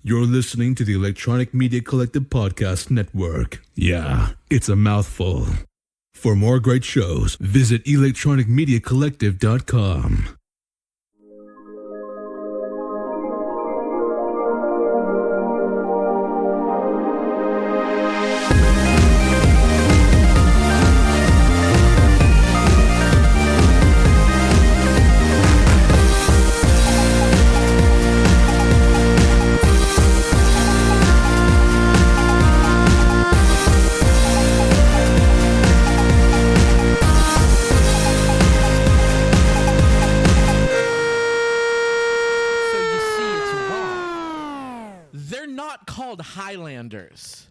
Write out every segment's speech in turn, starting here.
You're listening to the Electronic Media Collective Podcast Network. Yeah, it's a mouthful. For more great shows, visit electronicmediacollective.com. Highlanders.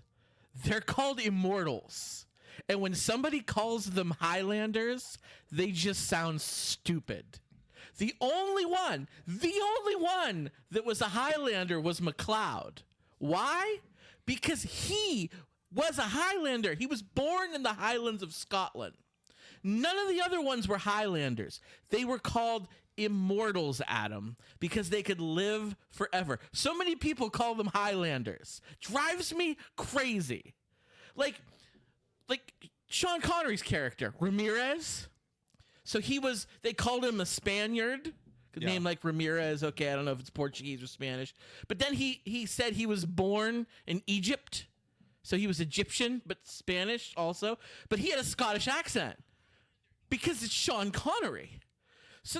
They're called Immortals. And when somebody calls them Highlanders, they just sound stupid. The only one that was a Highlander was MacLeod. Why? Because he was a Highlander. He was born in the Highlands of Scotland. None of the other ones were Highlanders. They were called Immortals, Adam, because they could live forever. So many people call them Highlanders. Drives me crazy. Like Sean Connery's character, Ramirez. So they called him a Spaniard. Name like Ramirez. Okay, I don't know if it's Portuguese or Spanish. But then he said he was born in Egypt. So he was Egyptian, but Spanish also. But he had a Scottish accent because it's Sean Connery. So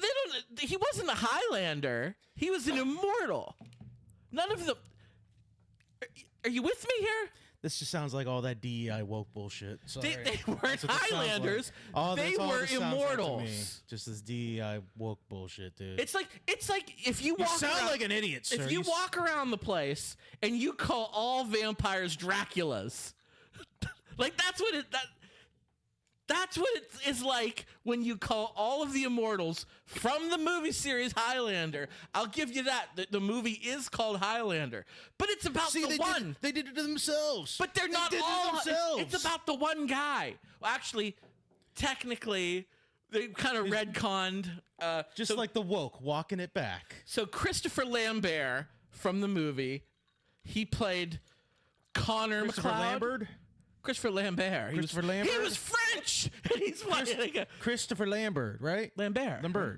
he wasn't a Highlander. He was an immortal. None of them. Are you with me here? This just sounds like all that DEI woke bullshit. They weren't Highlanders. Like. They were immortals. Like just this DEI woke bullshit, dude. It's like if you walk sound around, like an idiot, sir. If you walk around the place and you call all vampires Draculas, like that's what it is like when you call all of the immortals from the movie series Highlander. I'll give you that. The movie is called Highlander. But it's about one. They did it to themselves. But they're not all. It's about the one guy. Well, actually, technically, they kind of retconned. Just like the woke, walking it back. So Christopher Lambert from the movie, he played Connor MacLeod. Christopher Lambert. He was French. He's Christopher Lambert, right? Lambert. No,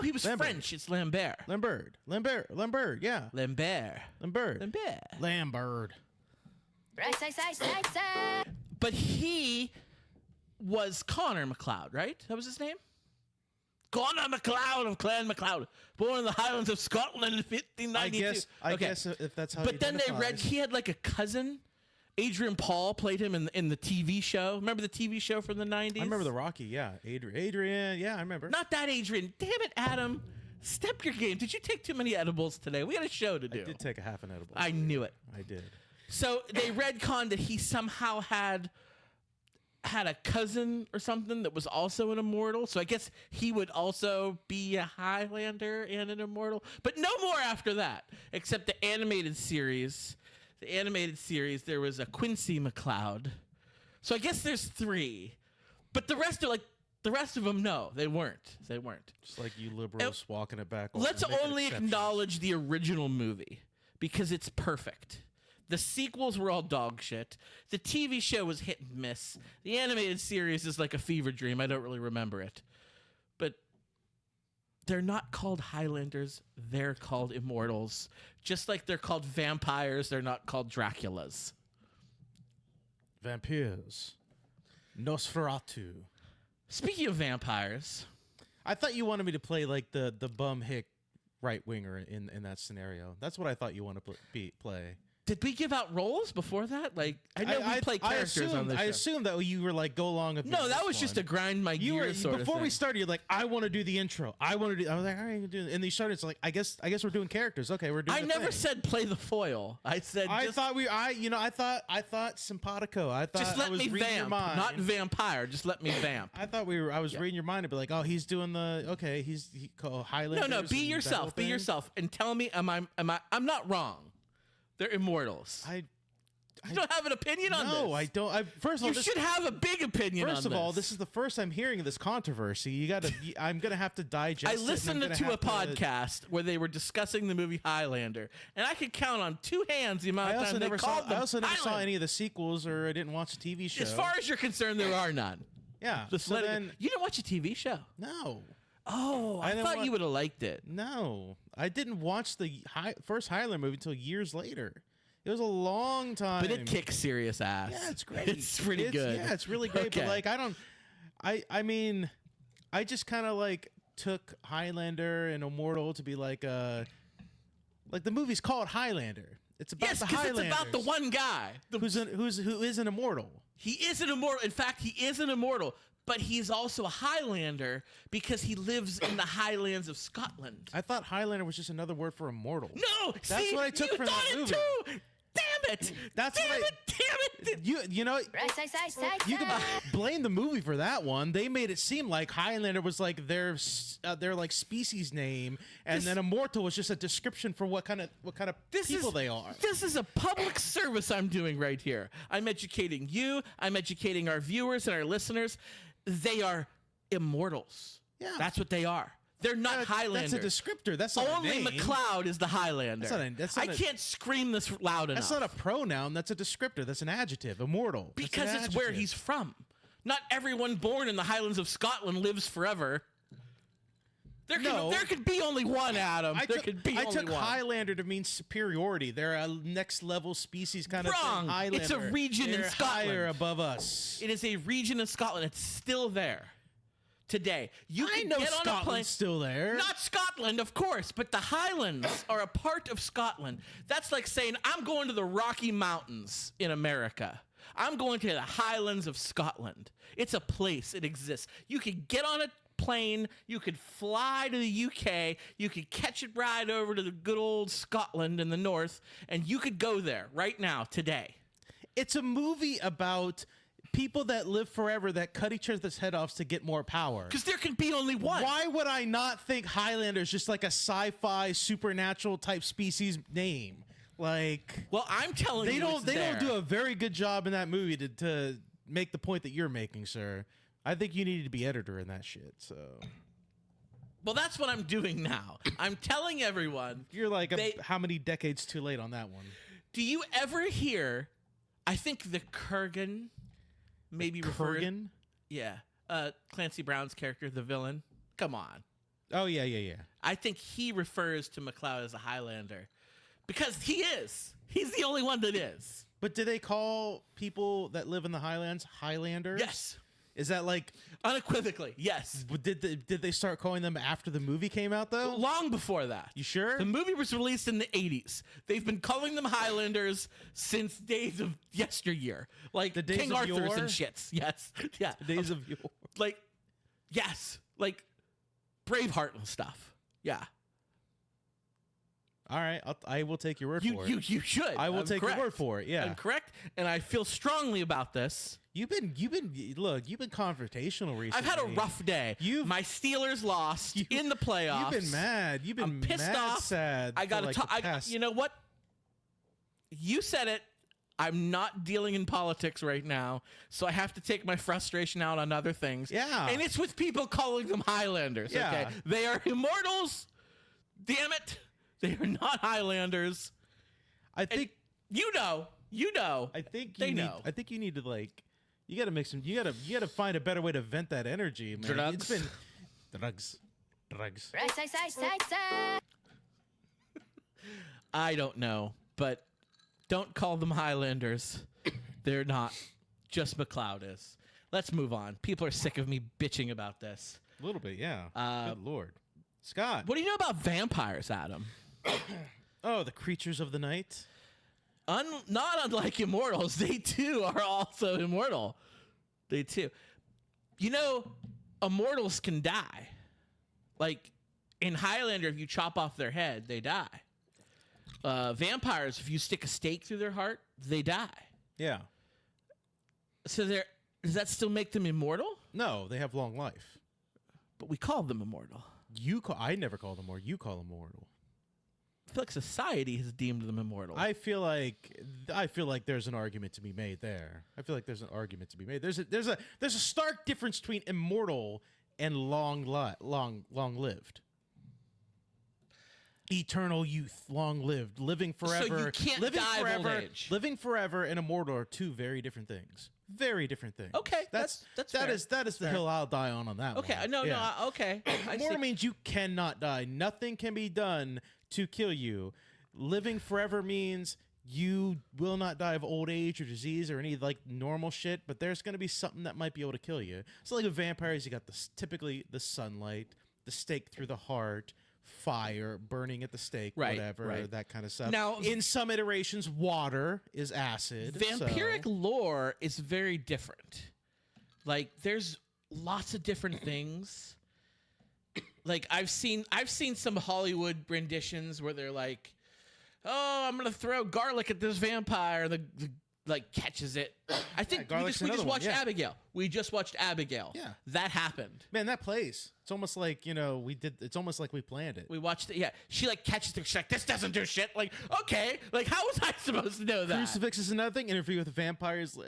he was Lambert. French. It's Lambert. Lambert. Yeah. Lambert. But he was Connor MacLeod, right? That was his name? Connor MacLeod of Clan MacLeod, born in the Highlands of Scotland in 1592. I guess if that's how. But then he had like a cousin. Adrian Paul played him in the TV show. Remember the TV show from the 90s? I remember the Rocky, yeah. Adrian, yeah, I remember. Not that Adrian. Damn it, Adam. Step your game. Did you take too many edibles today? We got a show to do. I did take a half an edible. I knew it. I did. So they retconned that he somehow had a cousin or something that was also an immortal. So I guess he would also be a Highlander and an immortal. But no more after that, except the animated series. The animated series, there was a Quincy MacLeod. So I guess there's 3. But the rest of them, no, they weren't. Just like you liberals walking it back. Let's only acknowledge the original movie because it's perfect. The sequels were all dog shit. The TV show was hit and miss. The animated series is like a fever dream. I don't really remember it. But they're not called Highlanders. They're called Immortals. Just like they're called vampires, they're not called Draculas. Vampires. Nosferatu. Speaking of vampires. I thought you wanted me to play like the bum hick right winger in that scenario. That's what I thought you wanted to play. Did we give out roles before that? Like, I know we play characters on the show. I assumed that you were like, go along with me. No, that was just to grind my gears sort of thing. Before we started, you're like, I want to do the intro. I was like, all right, you do it. And then you started, it's like, I guess we're doing characters. Okay, we're doing I never said play the foil. I said I thought simpatico. I thought just let I was me reading your vamp, mind. not vampire. Just let me vamp. I thought I was reading your mind and be like, oh, he's doing he called Highlanders. No, be yourself. Be yourself and tell me, I'm not wrong. They're immortals. You don't have an opinion on this? No, I don't. First of all, You should have a big opinion on this. first of all, this is the first I'm hearing of this controversy. I'm gonna have to digest. I it, and listened I'm to gonna a have podcast where they were discussing the movie Highlander, and I could count on two hands the amount I of also time never they saw. called them I also never saw Highlander. any of the sequels, or I didn't watch the TV show. As far as you're concerned, there are none. yeah. Just So let it go. then, You didn't watch a TV show? no, Oh, I didn't thought wa- you would have liked it. no, I didn't watch the first Highlander movie until years later. It was a long time. But it kicks serious ass. Yeah, it's great. It's pretty good. Yeah, it's really great. Okay. But like, I mean, I just kind of like took Highlander and Immortal to be like the movie's called Highlander. It's about Yes, the because it's Highlanders. about the one guy. who is an immortal. He is an immortal. In fact, he is an immortal, but he's also a Highlander because he lives in the Highlands of Scotland. I thought Highlander was just another word for immortal. No, That's see, what I took you from thought that it movie. too. Damn it! That's damn what I- it! Damn it! You know, Right side, side, side, you can side. blame the movie for that one. They made it seem like Highlander was like their like species name, and This- then Immortal was just a description for what kind of people they are. This is a public service I'm doing right here. I'm educating you. I'm educating our viewers and our listeners. They are immortals. Yeah. That's what they are. They're not Highlanders. That's a descriptor. That's not Only a name. McLeod is the Highlander. That's not I a- can't scream this loud enough. That's not a pronoun. That's a descriptor. That's an adjective. Immortal. That's an because it's where adjective. he's from. Not everyone born in the Highlands of Scotland lives forever. No. There could be only one, Adam. I there took, could be I only took one. Highlander to mean superiority. They're a next level species kind of Wrong. thing. Highlander. It's a region in They're Scotland. higher above us. It is a region in Scotland. It's still there today. You I can know get on a plane. Scotland's still there. Not Scotland, of course, but the Highlands are a part of Scotland. That's like saying, I'm going to the Rocky Mountains in America. I'm going to the Highlands of Scotland. It's a place. It exists. You could get on a plane. You could fly to the UK. You could catch it right over to the good old Scotland in the north, and you could go there right now, today. It's a movie about people that live forever that cut each other's head off to get more power. Because there can be only one. Why would I not think Highlander is just like a sci-fi supernatural type species name? Like Well, I'm telling they you, don't it's they don't there. do a very good job in that movie to make the point that you're making, sir. I think you needed to be editor in that shit. So Well, that's what I'm doing now. I'm telling everyone. you're like They- how many decades too late on that one? Do you ever hear? I think the Kurgan, maybe referred. Kurgan? Yeah, Clancy Brown's character, the villain. Come on, Oh yeah. I think he refers to McLeod as a Highlander because he is. He's the only one that is. But do they call people that live in the Highlands Highlanders? Yes, Is that like unequivocally, yes. did they start calling them after the movie came out though? Long before that. You sure? The movie was released in the 80s. They've been calling them Highlanders since days of yesteryear. Like The days King of Arthur's yore? and shits. Yes. Yeah. Days of yore. Like, yes. Like Braveheart and stuff. Yeah. All right, I will take your word for it. You should. I will I'm take correct. your word for it. Yeah, I'm correct. And I feel strongly about this. you've been confrontational recently. I've had a rough day. You've- My Steelers lost in the playoffs. You've been mad. You've been I'm pissed mad off. sad. I got for, to like, the talk. past- You know what? You said it. I'm not dealing in politics right now, so I have to take my frustration out on other things. Yeah. And it's with people calling them Highlanders. Yeah. Okay. They are immortals. Damn it. They are not Highlanders. I think. You know. I think they you need, know. I think you need to like. You got to make some. You got to find a better way to vent that energy, man. Drugs. It's been drugs. Right side, side, side, side. I don't know, but don't call them Highlanders. They're not. Just McLeod is. Let's move on. People are sick of me bitching about this. A little bit, yeah. Good lord, Scott. What do you know about vampires, Adam? Oh, the creatures of the night. Not unlike immortals, they too are also immortal. They too. You know, immortals can die. Like in Highlander, if you chop off their head, they die. Vampires, if you stick a stake through their heart, they die. Yeah. So does that still make them immortal? No, they have long life. But we call them immortal. I never call them immortal. You call them immortal. feel like society has deemed them immortal. I feel like there's an argument to be made there. I feel like there's an argument to be made. There's a stark difference between immortal and long lived. Eternal youth, long lived, living forever. So you can't living die of old forever, age. living forever and immortal are two very different things. Very different things. Okay, that's fair. that is the hill I'll die on that okay, one. no, Yeah. okay. I see. Immortal means you cannot die. Nothing can be done to kill you. Living forever means you will not die of old age or disease or any like normal shit, but there's going to be something that might be able to kill you. So like with vampires, you got typically the sunlight, the stake through the heart, fire, burning at the stake, Right, whatever, right. that kind of stuff. Now- in some iterations, water is acid. Vampiric so- lore is very different. Like there's lots of different things. Like I've seen some Hollywood renditions where they're like, "Oh, I'm gonna throw garlic at this vampire." The like catches it. I think we garlic's just another one, watched yeah. Abigail. We just watched Abigail. Yeah. That happened. Man, that plays. It's almost like, it's almost like we planned it. We watched it. Yeah, she like catches it. She's like, "This doesn't do shit." Like, okay, like how was I supposed to know that? Crucifix is another thing. Interview with the vampires.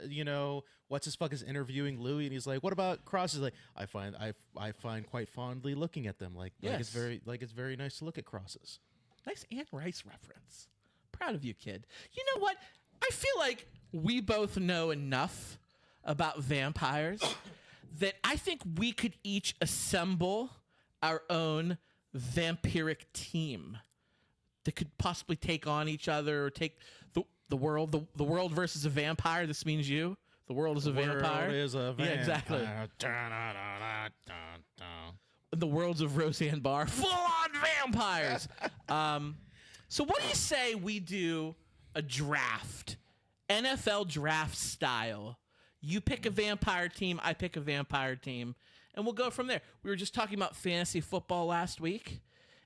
What's his fuck is interviewing Louis, and he's like, "What about crosses?" Like, I find quite fondly looking at them. Like it's Yes. very nice to look at crosses. Nice Anne Rice reference. Proud of you, kid. You know what? I feel like we both know enough about vampires that I think we could each assemble our own vampiric team that could possibly take on each other or take the world. The world versus a vampire. This means you. The world is a vampire. World is a Yeah, exactly. vampire. The worlds of Roseanne Barr, full on vampires. So what do you say we do a draft, NFL draft style? You pick a vampire team, I pick a vampire team, and we'll go from there. We were just talking about fantasy football last week,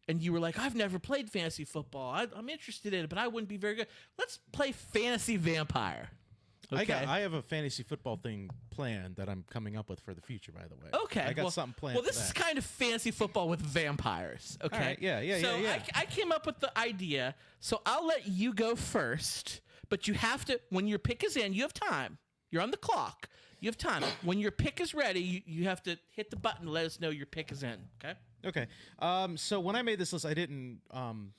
and you were like, "I've never played fantasy football. I'm interested in it, but I wouldn't be very good." Let's play fantasy vampire. Okay. I have a fantasy football thing planned that I'm coming up with for the future. By the way, Okay, I got well, something planned. Well, for this is that. kind of fantasy football with vampires. Okay, All right, yeah. So I came up with the idea. So I'll let you go first, but you have to. When your pick is in, you have time. You're on the clock. You have time. When your pick is ready, you have to hit the button to let us know your pick is in. Okay. Okay. So when I made this list, I didn't.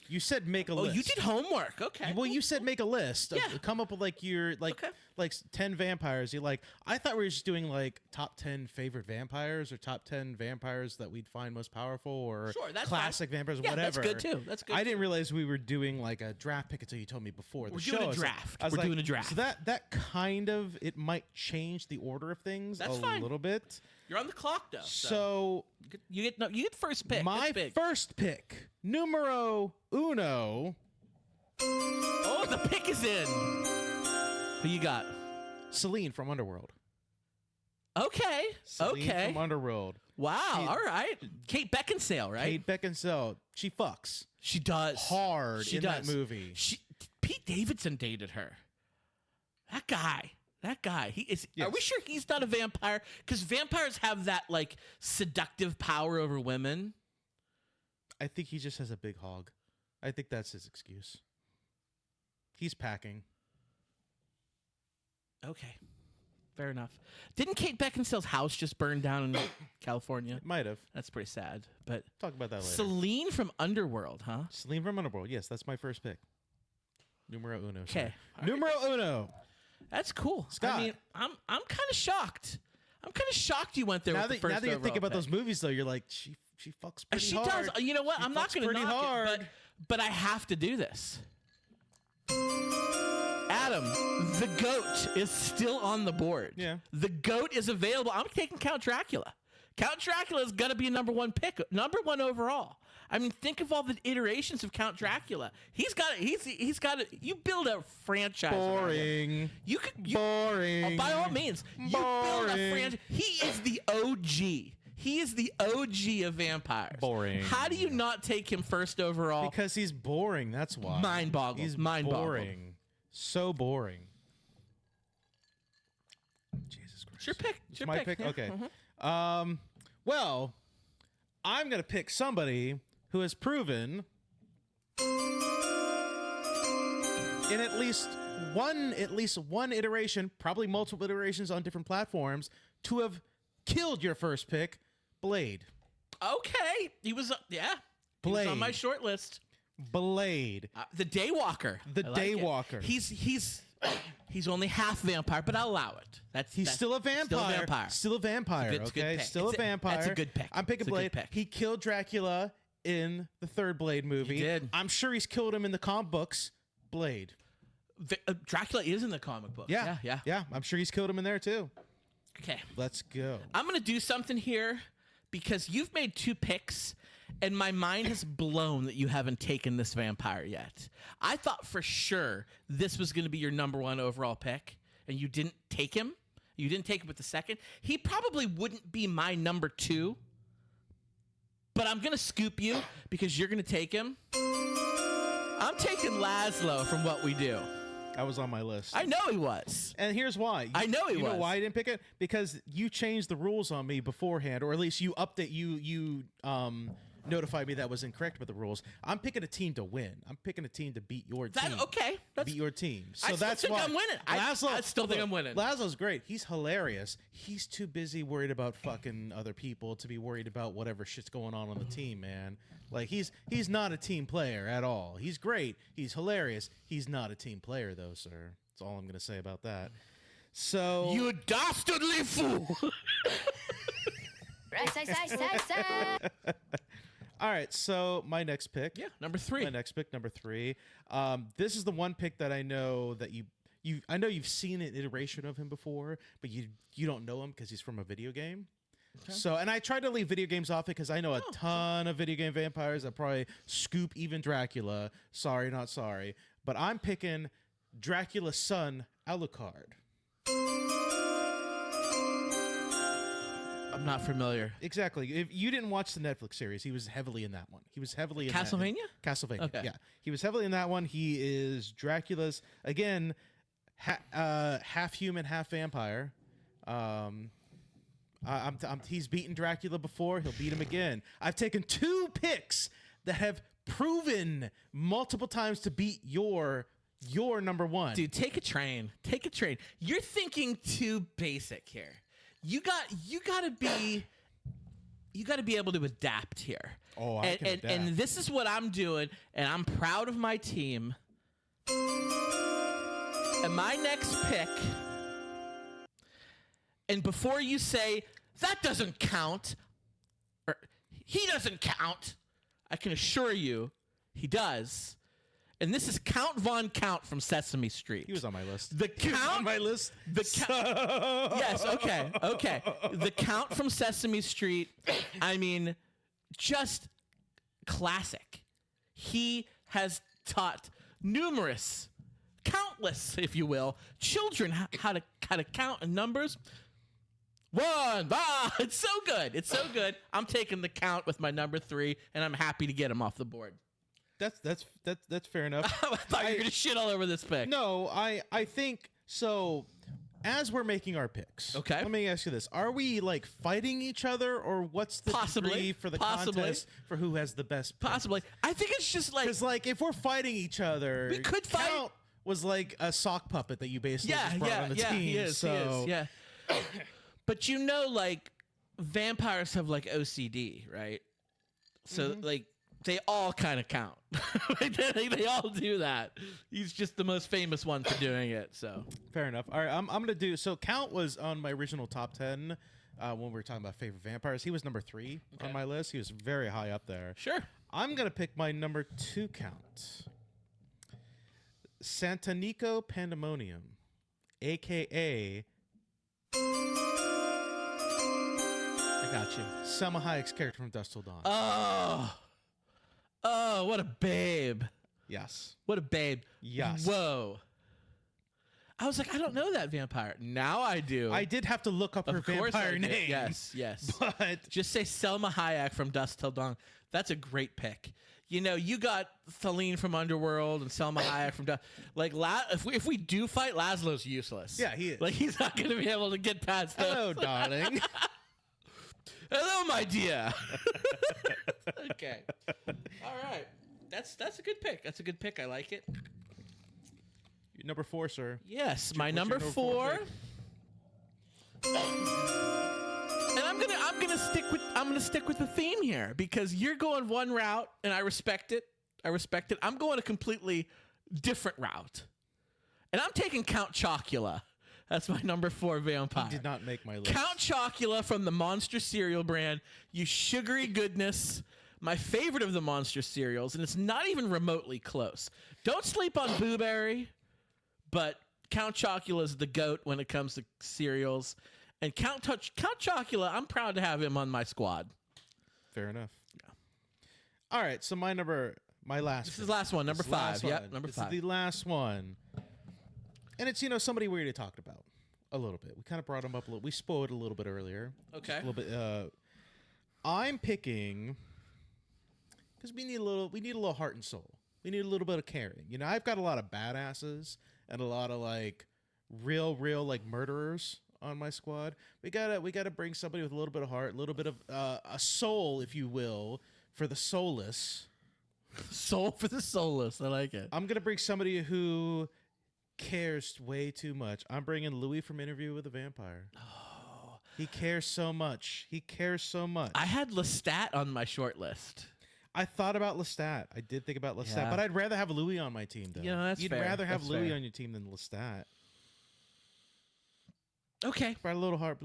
You said make a Oh, list. you did homework. Okay. Well, you said make a list. Yeah. Come up with like your Okay. like 10 vampires. You like. I thought we were just doing like top 10 favorite vampires or top 10 vampires that we'd find most powerful or Sure, that's classic fine. vampires. Yeah, whatever. that's good too. That's good. I didn't realize we were doing like a draft pick until you told me before. We're doing a draft. We're doing a draft. So that kind of it might change the order of things That's a fine. little bit. You're on the clock though. So you get first pick. my That's big. first pick, numero uno. Oh, the pick is in. Who you got? Celine from Underworld. Okay. Celine Okay. from Underworld. Wow. All right. Kate Beckinsale, right? Kate Beckinsale. She fucks She does. hard She in does. that movie. Pete Davidson dated her. That guy. He is. Are Yes. we sure he's not a vampire? Because vampires have that like seductive power over women. I think he just has a big hog. I think that's his excuse. He's packing. Okay. Fair enough. Didn't Kate Beckinsale's house just burn down in California? Might have. That's pretty sad. But Talk about that later. Celine from Underworld, huh? Celine from Underworld. Yes, that's my first pick. Numero uno. sorry. Okay. All right. Numero uno. That's cool. Scott. I mean, I'm kind of shocked. I'm kind of shocked you went there Now with that, the first now that you think overall about pick. those movies, though, you're like, she fucks pretty She hard. does. You know what? She I'm not fucks going to pretty knock hard. it, but I have to do this. Adam, the GOAT is still on the board. Yeah. The GOAT is available. I'm taking Count Dracula. Count Dracula is going to be a number one pick, number one overall. I mean, think of all the iterations of Count Dracula. He's got it. He's got it. You build a franchise. around him. Boring. You could. Boring. By all means, you build a Boring. franchise. He is the OG. He is the OG of vampires. Boring. How do you not take him first overall? Because he's boring. That's why. Mind boggled. He's Mind boggled. boring. So boring. Jesus Christ. It's your pick. It's your my pick. pick. Yeah. Okay. Mhm. Well, I'm gonna pick somebody who has proven in at least one iteration, probably multiple iterations on different platforms, to have killed your first pick, Blade. Okay, he was yeah. He was on my Blade. short list. Blade. The Daywalker. The I like it. Daywalker. He's only half vampire, but I'll allow it. He's still a vampire. Still a vampire. Still a vampire. It's a good Okay, pick. still a vampire. That's a good pick. I'm picking It's a good Blade. pick. He killed Dracula in the third Blade movie. He did. I'm sure he's killed him in the comic books. Blade. Dracula is in the comic book. Yeah, yeah. I'm sure he's killed him in there too. Okay, Let's go. I'm gonna do something here because you've made 2 picks, and my mind has blown that you haven't taken this vampire yet. I thought for sure this was gonna be your number 1 overall pick, and you didn't take him. You didn't take him with the second. He probably wouldn't be my number 2, but I'm gonna scoop you because you're gonna take him. I'm taking Laszlo from What We Do. That was on my list. I know he was. And here's why. I know he You know was. why I didn't pick it? Because you changed the rules on me beforehand, or at least you notified me that was incorrect with the rules. I'm picking a team to win. I'm picking a team to beat your team. Okay. Beat your team. So I still that's think why I'm winning. I still think I'm winning. Laszlo's great. He's hilarious. He's too busy worried about fucking other people to be worried about whatever shit's going on the team, man. Like he's not a team player at all. He's great. He's hilarious. He's not a team player though, sir. That's all I'm gonna say about that. So You dastardly fool. Right side, side, side, side. all right. So my next pick. Yeah, number 3. My next pick, number 3. This is the one pick that I know that I know you've seen an iteration of him before, but you don't know him because he's from a video game. So, and I tried to leave video games off it because I know a ton of video game vampires that probably scoop even Dracula. Sorry, not sorry. But I'm picking Dracula's son, Alucard. I'm not familiar. Exactly. If you didn't watch the Netflix series, he was heavily in that one. He was heavily in Castlevania? Castlevania. Okay. Yeah, he was heavily in that one. He is Dracula's again, half human, half vampire. He's beaten Dracula before. He'll beat him again. I've taken 2 picks that have proven multiple times to beat your number 1. Dude, take a train. Take a train. You're thinking too basic here. You got to be able to adapt here. Oh, I can adapt. And this is what I'm doing, and I'm proud of my team. And my next pick, and before you say that doesn't count, or he doesn't count, I can assure you he does. And this is Count Von Count from Sesame Street. He was on my list. The He was Count on my list. Yes, okay. The Count from Sesame Street, I mean, just classic. He has taught countless, if you will, children how to count in numbers. 1, it's so good. It's so good. I'm taking the Count with my number 3, and I'm happy to get him off the board. That's fair enough. I thought you were gonna shit all over this pick. No, I think so. As we're making our picks, Okay. let me ask you this: are we like fighting each other, or what's the Possibly. degree for the Possibly. contest for who has the best? Possibly. I think it's just like Because like if we're fighting each other, We could fight- Count was like a sock puppet that you basically just brought on the team. he is, so yeah. But you know, like, vampires have, like, OCD, right? So, like, they all kind of count. they all do that. He's just the most famous one for doing it, so. fair enough. All right, I'm gonna do. So Count was on my original top 10 when we were talking about favorite vampires. He was number 3 on my list. He was very high up there. Sure. I'm gonna pick my number 2 Count. Santanico Pandemonium, a.k.a. I got you. Selma Hayek's character from Dusk Till Dawn. Oh, what a babe. Yes. What a babe. Yes. Whoa. I was like, I don't know that vampire. Now I do. I did have to look up her Of course I vampire did. name. Yes. But Just say Selma Hayek from Dusk Till Dawn. That's a great pick. You know, you got Thaleen from Underworld and Selma Hayek from Dusk. Like, if we do fight, Laszlo's useless. Yeah, he is. Like, he's not going to be able to get past those. hello, darling. Hello, my dear. Okay. All right. That's a good pick. That's a good pick. I like it. number 4, sir. Yes, my what's your number number four 4. And I'm gonna stick with the theme here because you're going one route and I respect it. I'm going a completely different route. And I'm taking Count Chocula. That's my number 4 vampire. He did not make my list. Count Chocula from the Monster cereal brand. You sugary goodness. My favorite of the Monster cereals, and it's not even remotely close. Don't sleep on Boo Berry, but Count Chocula is the GOAT when it comes to cereals. And Count Chocula, I'm proud to have him on my squad. Fair enough. Yeah. All right, so my last. This is the last one, number 5. Yep, number 5. This is the last one. And it's, somebody we already talked about a little bit. We kind of brought him up a little. We spoiled a little bit earlier. Okay. A little bit. I'm picking because we need a little heart and soul. We need a little bit of caring. I've got a lot of badasses and a lot of real like murderers on my squad. We gotta bring somebody with a little bit of heart, a little bit of a soul, if you will, for the soulless. Soul for the soulless. I like it. I'm gonna bring somebody who cares way too much. I'm bringing Louis from Interview with a Vampire. Oh, he cares so much. I had Lestat on my short list. I thought about Lestat. I did think about Lestat, Yeah. but I'd rather have Louis on my team, though. That's You'd fair. rather have That's Louis fair. on your team than Lestat. Okay. But a little heart.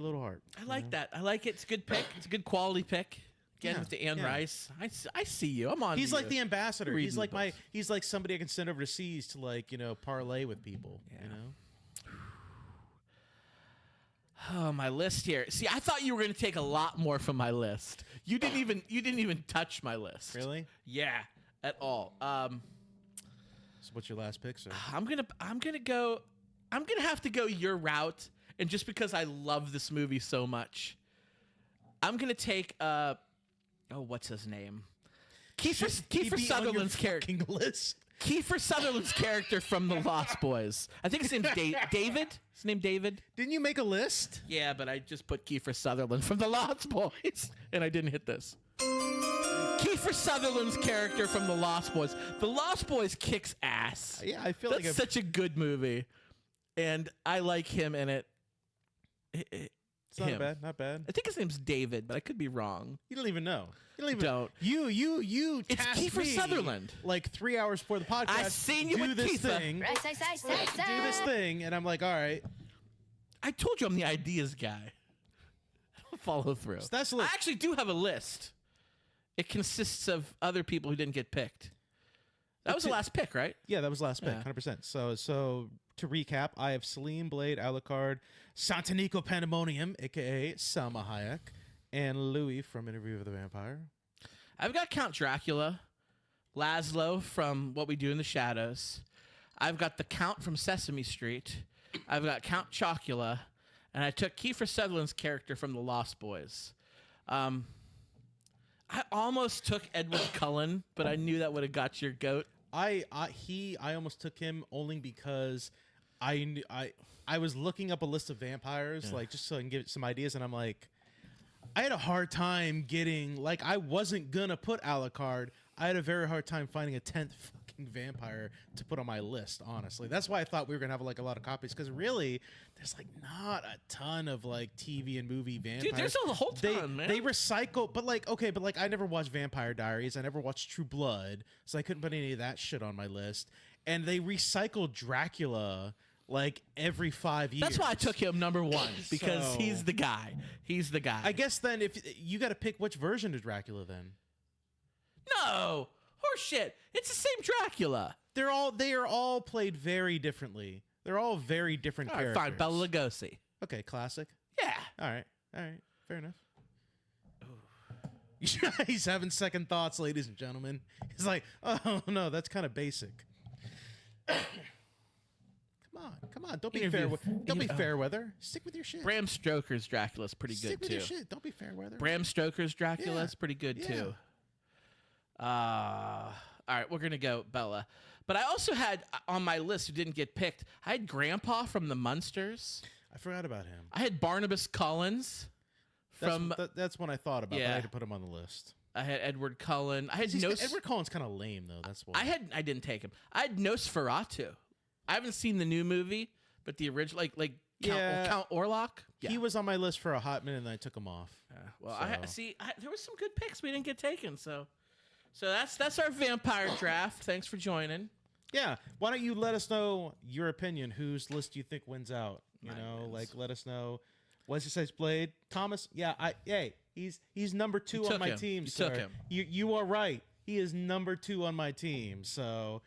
I like that. I like it. It's a good pick. It's a good quality pick. Again, Yeah, with the Anne yeah. Rice. I see you. I'm on. He's to like you. the ambassador. Reading He's like the books. he's like somebody I can send overseas to parlay with people. Yeah. Oh, my list here. See, I thought you were going to take a lot more from my list. You didn't even touch my list. Really? Yeah, at all. So what's your last pick, sir? I'm gonna have to go your route, and just because I love this movie so much, I'm gonna take what's his name? Kiefer Sutherland's character. List. Kiefer Sutherland's character from The Lost Boys. I think his name's David. His name David. Didn't you make a list? Yeah, but I just put Kiefer Sutherland from The Lost Boys, and I didn't hit this. Kiefer Sutherland's character from The Lost Boys. The Lost Boys kicks ass. Yeah, I feel That's like such a good movie, and I like him in it. it's not him. bad. Not bad. I think his name's David, but I could be wrong. You don't even know. You don't even. Don't. You. It's tasked Kiefer me, Sutherland. Like 3 hours before the podcast. I seen you do with this Kiefer. thing. Say. Do this thing, and I'm like, all right. I told you I'm the ideas guy. I'll follow through. So that's a I list. actually do have a list. It consists of other people who didn't get picked. That was the last pick, right? Yeah, that was last pick, Yeah. 100%. So to recap, I have Celine, Blade, Alucard, Santanico Pandemonium, a.k.a. Salma Hayek, and Louis from Interview with the Vampire. I've got Count Dracula, Laszlo from What We Do in the Shadows. I've got the Count from Sesame Street. I've got Count Chocula, and I took Kiefer Sutherland's character from The Lost Boys. I almost took Edward Cullen, but I knew that would have got your goat. I almost took him only because I was looking up a list of vampires, like just so I can give it some ideas, and I'm like, I had a hard time getting, like, I wasn't gonna put Alucard. I had a very hard time finding a 10th fucking vampire to put on my list, honestly. That's why I thought we were gonna have like a lot of copies, because really, there's like not a ton of like TV and movie vampires. Dude, there's a whole ton, man. They recycle, but like, okay, but like I never watched Vampire Diaries. I never watched True Blood, so I couldn't put any of that shit on my list. And they recycle Dracula like every 5 years. That's why I took him number 1, because So- he's the guy. He's the guy. I guess then if you got to pick which version of Dracula, then No! Horseshit! It's the same Dracula. they are all played very differently. They're all very different All right, characters. fine. Bela Lugosi. Okay, classic. Yeah. All right, fair enough. He's having second thoughts, ladies and gentlemen. He's like, oh no, that's kind of basic. Come on, don't be fair weather. Stick with your shit. Bram Stoker's Dracula's pretty Stick good with too. your shit. Don't be fair weather. Bram Stoker's Dracula's Yeah. pretty good Yeah. too. All right, we're gonna go Bella. But I also had on my list who didn't get picked. I had Grandpa from the Munsters. I forgot about him. I had Barnabas Collins from. That's one I thought about. But Yeah. I had to put him on the list. I had Edward Cullen. I had Edward Cullen's kind of lame though. That's why. I didn't take him. I had Nosferatu. I haven't seen the new movie, but the original, like Yeah. Count Orlok. Yeah. He was on my list for a hot minute, and I took him off. Well, So- there was some good picks we didn't get taken, so that's our vampire draft. Thanks for joining. Yeah. Why don't you let us know your opinion? Whose list do you think wins out? You Mine know, wins. like let us know. Wesley Snipes Blade, Thomas. Yeah, he's number 2 You on took my him. team. You sir. took him. You are right. He is number 2 on my team. So,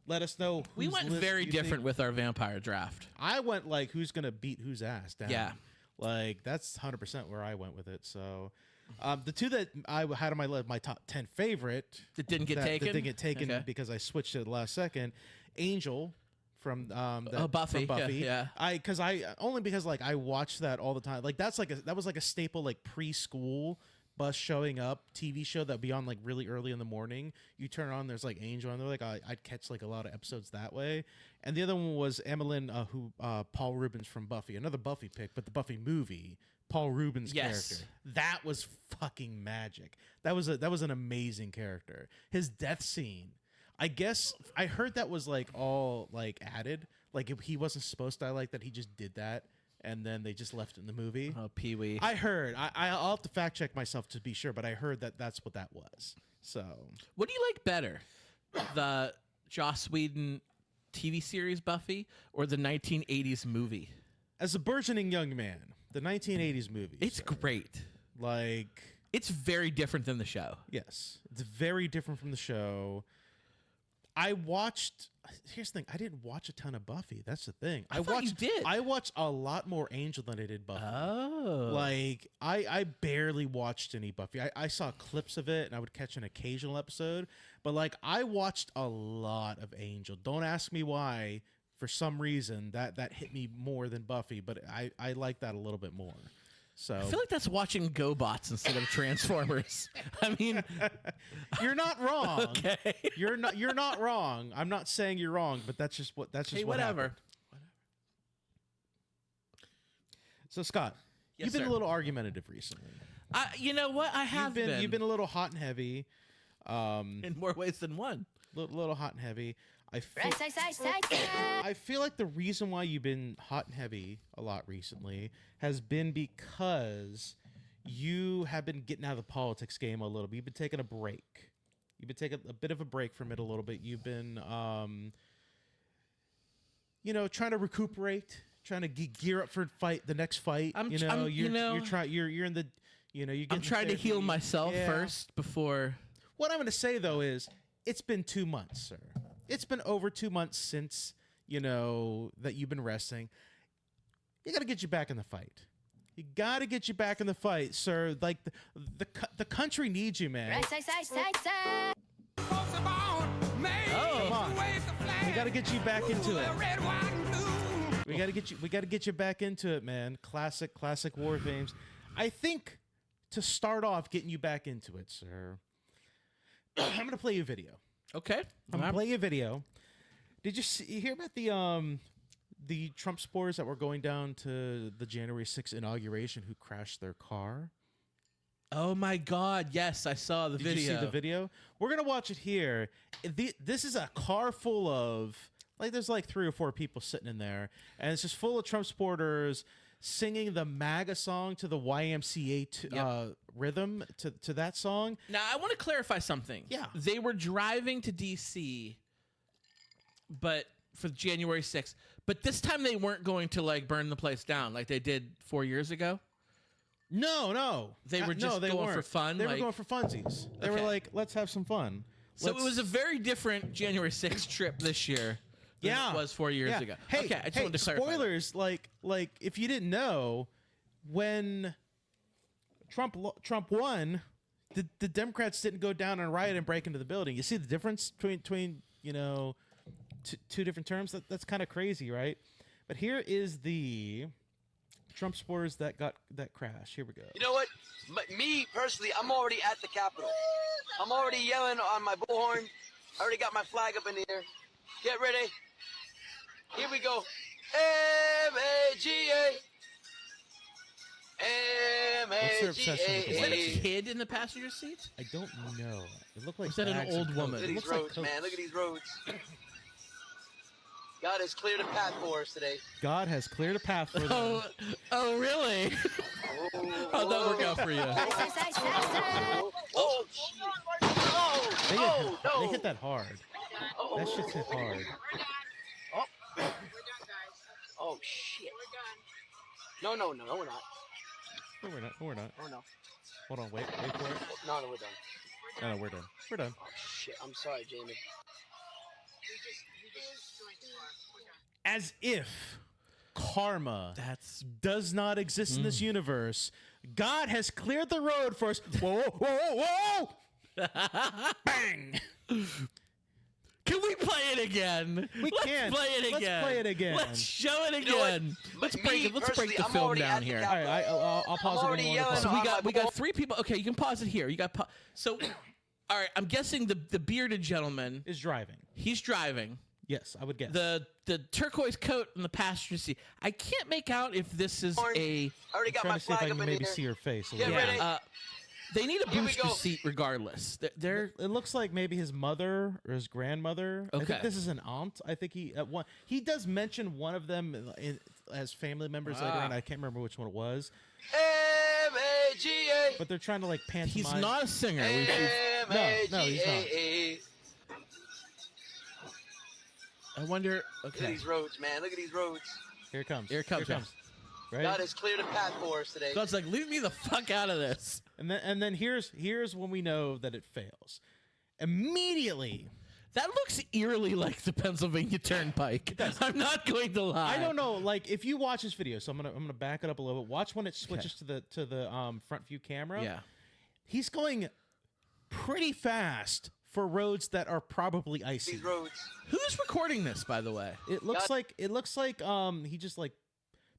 let us know. We whose went list very you think- different with our vampire draft. I went like who's gonna beat whose ass down. Yeah. Like that's 100% where I went with it. So, the 2 that I had on my list, my top 10 favorite, That didn't get taken? That didn't get taken Okay. because I switched it at the last second. Angel from Buffy. from Buffy. Yeah. Because like I watched that all the time. Like that was like a staple like preschool bus showing up TV show that'd be on like really early in the morning. You turn it on, there's like Angel, and they're like I'd catch like a lot of episodes that way. And the other one was Emmeline, Paul Rubens from Buffy, another Buffy pick, but the Buffy movie. Paul Rubens' Yes. character. That was fucking magic. That was an amazing character. His death scene. I guess I heard that was like all like added. Like if he wasn't supposed to die like that, he just did that, and then they just left it in the movie. Oh, Pee Wee. I heard. I'll have to fact check myself to be sure, but I heard that that's what that was. So What do you like better, the Joss Whedon TV series Buffy or the 1980s movie? as a burgeoning young man, the 1980s movie. It's great. like It's very different than the show. yes, it's very different from the show. I watched. Here's the thing. I didn't watch a ton of Buffy. That's the thing. I thought you watched. did. I watched a lot more Angel than I did Buffy. Oh. Like I barely watched any Buffy. I saw clips of it and I would catch an occasional episode, but like I watched a lot of Angel. Don't ask me why. For some reason that hit me more than Buffy, but I like that a little bit more. So I feel like that's watching GoBots instead of Transformers. I mean, you're not wrong. okay. You're not wrong. I'm not saying you're wrong, but that's just what Hey, what whatever. happened. So Scott, Yes, you've been sir. a little argumentative recently. You know what? I have You've been a little hot and heavy. in more ways than one. Little hot and heavy. Right side, side, side, side. I feel like the reason why you've been hot and heavy a lot recently has been because you have been getting out of the politics game a little bit. You've been taking a break. You've been taking a bit of a break from it a little bit. You've been, trying to recuperate, trying to gear up for the next fight. I'm you're in the, you're I'm trying to heal myself first before. What I'm going to say though is it's been 2 months, sir. It's been over 2 months since, that you've been resting. You got to get you back in the fight. You got to get you back in the fight, sir. Like the country needs you, man. Right side, side, side, side. Come on. We got to get you back into it. We got to get you back into it, man. Classic war themes. I think to start off getting you back into it, sir. I'm going to play you a video. Okay. I'm gonna play you a video. Did you hear about the Trump supporters that were going down to the January 6th inauguration who crashed their car? Oh my God! Yes, I saw the Did video. you see the video? We're gonna watch it here. This is a car full of there's like 3 or 4 people sitting in there, and it's just full of Trump supporters singing the MAGA song to the YMCA rhythm to that song. Now, I want to clarify something. Yeah. They were driving to D.C., but for January 6th. But this time they weren't going to, burn the place down like they did 4 years ago. No. They were just going weren't. for fun? They were going for funsies. They were Okay. like, let's have some fun. So it was a very different January 6th trip this year than it was 4 years ago. Hey, okay, I just wanted to clarify. that. spoilers, like if you didn't know, when Trump won, the Democrats didn't go down and riot and break into the building. You see the difference between two different terms? That's kind of crazy, right? But here is the Trump supporters that crashed. Here we go. You know what? Me personally, I'm already at the Capitol. I'm already yelling on my bullhorn. I already got my flag up in the air. Get ready. Here we go. M-A-G-A. What's their obsession with the Is that a lights? kid in the passenger seat? I don't know. It looked like Is that an bags old and woman? coats. Look at It these looks like roads, man. coats. Look at these roads. God has cleared a path for us today. God has cleared a path for them. Oh, really? How'd that work out for you? Oh, shit. Oh, They no. hit that hard. That shit's hit hard. Oh, shit. No, we're not. No, we're not. Oh, no. Hold on, wait for it. No, we're done. No, we're done. We're done. Oh, shit. I'm sorry, Jamie. As if karma That's does not exist in this universe, God has cleared the road for us. Whoa, whoa, whoa, whoa! Bang! Can we play it again? We Let's can. play it Let's again. play it again. Let's show it know what? again. Let's Me, break it. Let's break personally, the I'm film already down at the here. cap- All right, I'll pause it. already when yelling we're So on we the got my ball. three people. Okay, you can pause it here. You got so. All right, I'm guessing the bearded gentleman. is driving. He's driving. Yes, I would guess. The turquoise coat in the passenger seat. I can't make out if this is a. I already got trying my to see if I flag can up in maybe here. see her face. A Get little ready. bit. They need a Here we booster go. seat regardless. They're It looks like maybe his mother or his grandmother. I Okay. think this is an aunt. I think he does mention one of them as family members later on. I can't remember which one it was, M-A-G-A. but they're trying to like pantomime. he's not a singer. We've- No, he's not. M-A-G-A-A. I wonder. Look at Okay. these roads, man. Look at these roads. Here it comes. Here it comes, yeah. Right. God has cleared a path for us today. God's like, leave me the fuck out of this. And then here's when we know that it fails. Immediately. That looks eerily like the Pennsylvania Turnpike. I'm not going to lie. I don't know, like if you watch this video, so I'm gonna back it up a little bit. Watch when it switches to the front view camera. Yeah. He's going pretty fast for roads that are probably icy. These roads. Who's recording this, by the way? It looks God- like he just like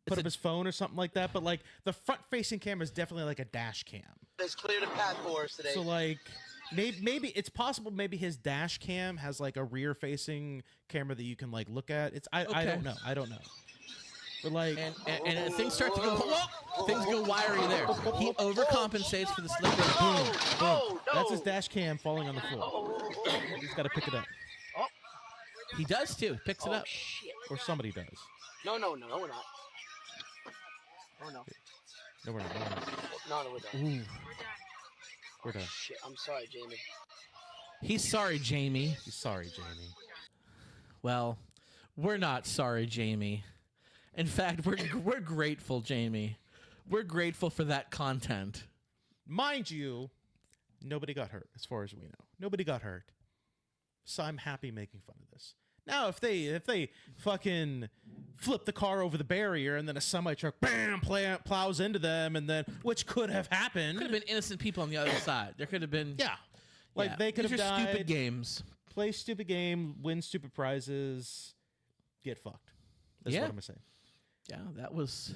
put It's up his phone or something like that, but like the front facing camera is definitely like a dash cam. Has cleared a path for us today. So like maybe it's possible maybe his dash cam has like a rear facing camera that you can like look at. I Okay. don't know. I don't know. But like And things start to go. Whoa! Things go wiry there. He overcompensates for the slip. Boom. Oh, no. that's his dash cam falling on the floor. He's got to pick it up, He does too. Picks it Oh, up. shit. or somebody does. No, we're not. Oh, no. No, we're not. No, we're done. Ooh, we're done. Shit, I'm sorry, Jamie. He's sorry, Jamie. He's sorry, Jamie. Well, we're not sorry, Jamie. In fact, we're grateful, Jamie. We're grateful for that content. Mind you, nobody got hurt, as far as we know. Nobody got hurt. So I'm happy making fun of this. Now, if they fucking flip the car over the barrier and then a semi truck bam plows into them, and then which could have happened. Could have been innocent people on the other side. There could have been. Yeah, like yeah. they could These have are died. stupid games. Play stupid game, win stupid prizes, get fucked. That's Yeah. what I'm gonna say. Yeah, that was.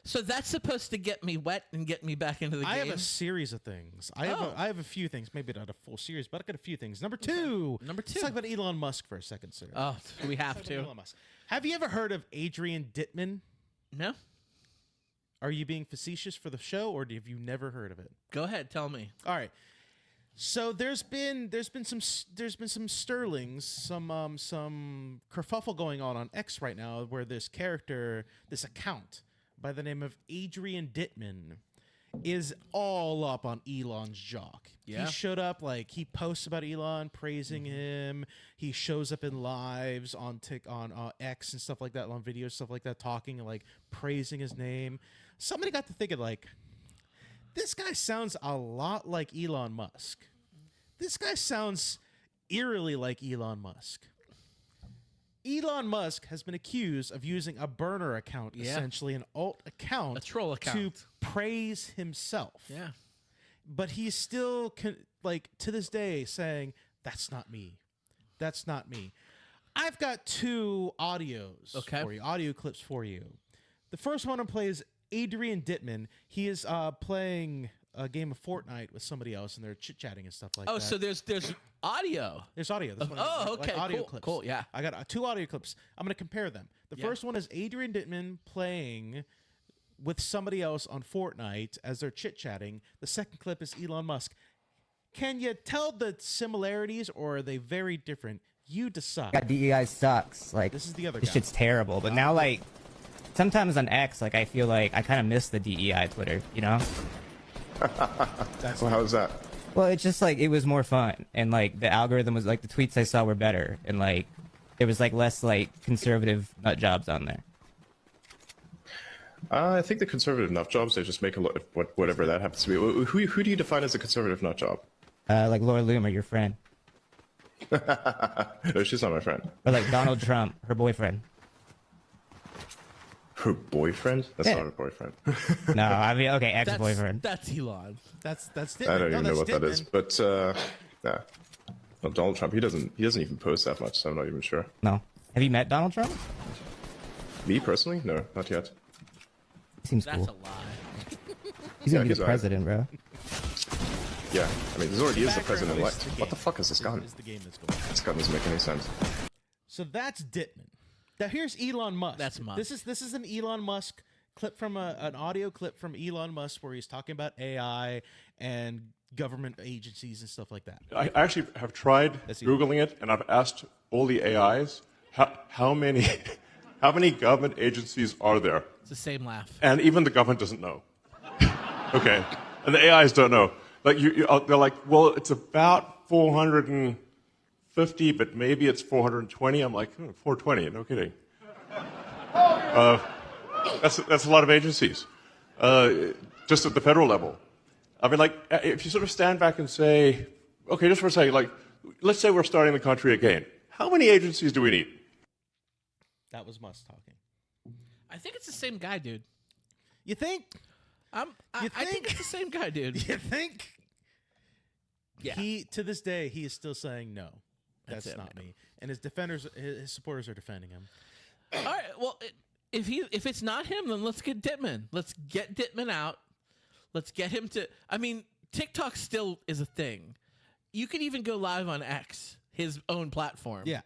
So that's supposed to get me wet and get me back into the game. I have a series of things. I have a few things. Maybe not a full series, but I got a few things. Number two. Number two. Let's talk about Elon Musk for a second, sir. Oh, we have Let's talk about to. Elon Musk. Have you ever heard of Adrian Dittman? No, Are you being facetious for the show, or have you never heard of it? go ahead. Tell me. All right. So there's been some Sterlings, some kerfuffle going on X right now, where this account by the name of Adrian Dittman is all up on Elon's jock. Yeah. He showed up, like, he posts about Elon, praising him. He shows up in lives on X and stuff like that, on videos, stuff like that, talking and like praising his name. Somebody got to thinking, like, this guy sounds a lot like Elon Musk. This guy sounds eerily like Elon Musk. Elon Musk has been accused of using a burner account, Yeah. essentially an alt account, A troll account. to praise himself. Yeah. But he's still, to this day, saying, that's not me. That's not me. I've got two audios for you, audio clips for you. The first one I'm playing is Adrian Dittman. He is playing a game of Fortnite with somebody else, and they're chit-chatting and stuff like that. Oh, so there's audio. There's audio. This one is oh, like okay, audio cool, clips. cool, yeah. I got two audio clips. I'm going to compare them. The Yeah. first one is Adrian Dittman playing with somebody else on Fortnite as they're chit-chatting. The second clip is Elon Musk. Can you tell the similarities, or are they very different? You decide. God, DEI sucks. Like, This is the other this guy. shit's terrible. But now, like, sometimes on X, like, I feel like I kind of miss the DEI Twitter, you know? That's Well, how is that? Well, it's just like it was more fun, and like the algorithm was like the tweets I saw were better, and like there was like less like conservative nut jobs on there. I think the conservative nut jobs, they just make a lot, whatever that happens to be. Who do you define as a conservative nut job? Like Laura Loomer, your friend, No, she's not my friend. or like Donald Trump, her boyfriend. Her boyfriend? That's Yeah. not her boyfriend. No, I mean okay, That's ex-boyfriend. That's Elon. that's Dittman. I don't No, even know that's what that is. Dittman. But yeah. Well, Donald Trump, he doesn't even post that much, so I'm not even sure. No, have you met Donald Trump? Me personally? No, not yet. Seems That's cool. a lie. He's gonna Yeah, be he's the alright. president, bro. Yeah, I mean, this already is the Background president-elect. is the What the game. fuck is this gun? Is the game that's going on. This gun doesn't make any sense. So that's Dittman. Now here's Elon Musk. That's Musk. This is an Elon Musk clip from an audio clip from Elon Musk where he's talking about AI and government agencies and stuff like that. I actually have tried That's Googling it, and I've asked all the AIs how many how many government agencies are there, It's the same laugh. and even the government doesn't know. Okay, and the AIs don't know. Like they're like, well, it's about 450, but maybe it's 420. I'm like, 420? No kidding. That's a lot of agencies, just at the federal level. I mean, like, if you sort of stand back and say, okay, just for a second, like, let's say we're starting the country again. How many agencies do we need? That was Musk talking. I think it's the same guy, dude. You think? I think? think it's the same guy, dude. You think? Yeah. He to this day he is still saying no. That's it, not man. me. And his supporters are defending him. All right. Well, if it's not him, then let's get Dittman. Let's get Dittman out. Let's get him to. I mean, TikTok still is a thing. You can even go live on X, his own platform. Yeah.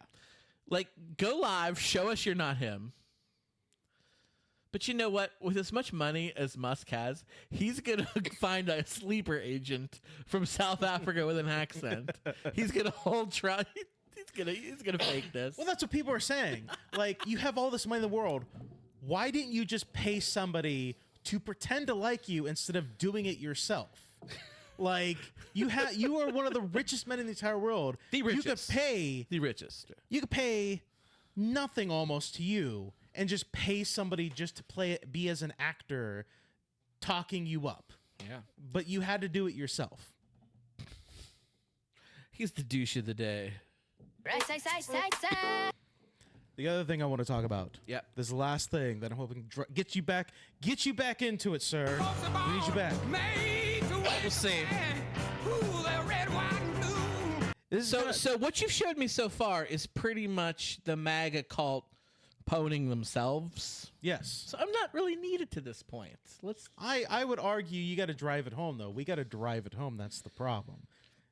Like, go live, show us you're not him. But you know what? With as much money as Musk has, he's going to find a sleeper agent from South Africa with an accent. He's going to hold trial. He's gonna fake this. Well, that's what people are saying. Like, you have all this money in the world. Why didn't you just pay somebody to pretend to like you instead of doing it yourself? Like, you are one of the richest men in the entire world. The richest. You could pay nothing almost to you and just pay somebody just to be as an actor talking you up. Yeah. But you had to do it yourself. He's the douche of the day. Right side, side, side, side. The other thing I want to talk about. Yep. This last thing that I'm hoping get you back into it, sir. We need you back. We'll see. This is So what you've showed me so far is pretty much the MAGA cult poning themselves. yes. So I'm not really needed to this point. I would argue you got to drive it home, though. We got to drive it home. That's the problem.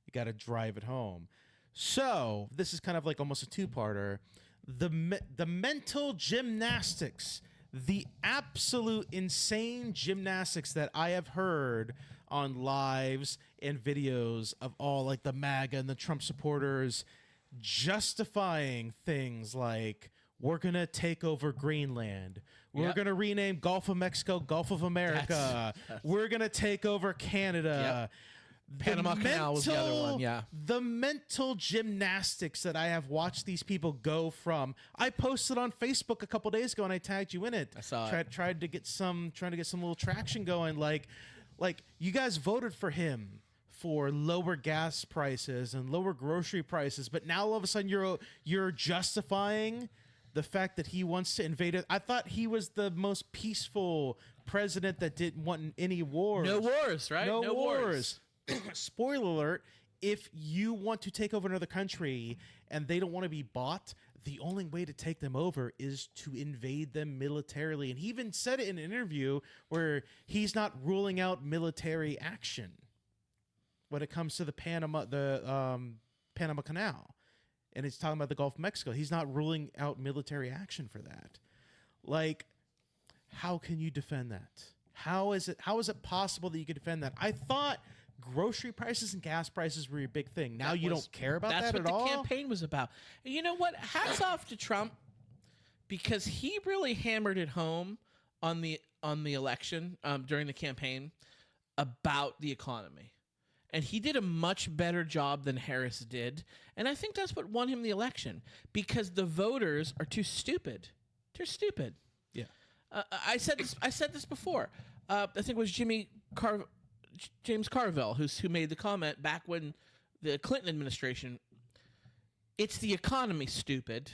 You got to drive it home. So this is kind of like almost a two-parter. The mental gymnastics, the absolute insane gymnastics that I have heard on lives and videos of all like the MAGA and the Trump supporters justifying things like, we're going to take over Greenland. We're Yep. going to rename Gulf of Mexico Gulf of America. We're going to take over Canada. Panama Canal was the other one, yeah. The mental gymnastics that I have watched these people go from. I posted on Facebook a couple days ago and I tagged you in it. I saw it. Trying to get some little traction going. Like you guys voted for him for lower gas prices and lower grocery prices, but now all of a sudden you're justifying the fact that he wants to invade it. I thought he was the most peaceful president that didn't want any wars. No wars, right? No wars. Spoiler alert, if you want to take over another country and they don't want to be bought, the only way to take them over is to invade them militarily. And he even said it in an interview where he's not ruling out military action when it comes to the Panama Canal. And he's talking about the Gulf of Mexico. He's not ruling out military action for that. Like, how can you defend that? How is it possible that you can defend that? I thought grocery prices and gas prices were your big thing. Now you was- don't care about that's that what at all. the campaign was about. And you know what? Hats off to Trump, because he really hammered it home on the election during the campaign about the economy. And he did a much better job than Harris did. And I think that's what won him the election, because the voters are too stupid. They're stupid. Yeah. I said this before. I think it was James Carville who made the comment back when the Clinton administration. It's the economy, stupid.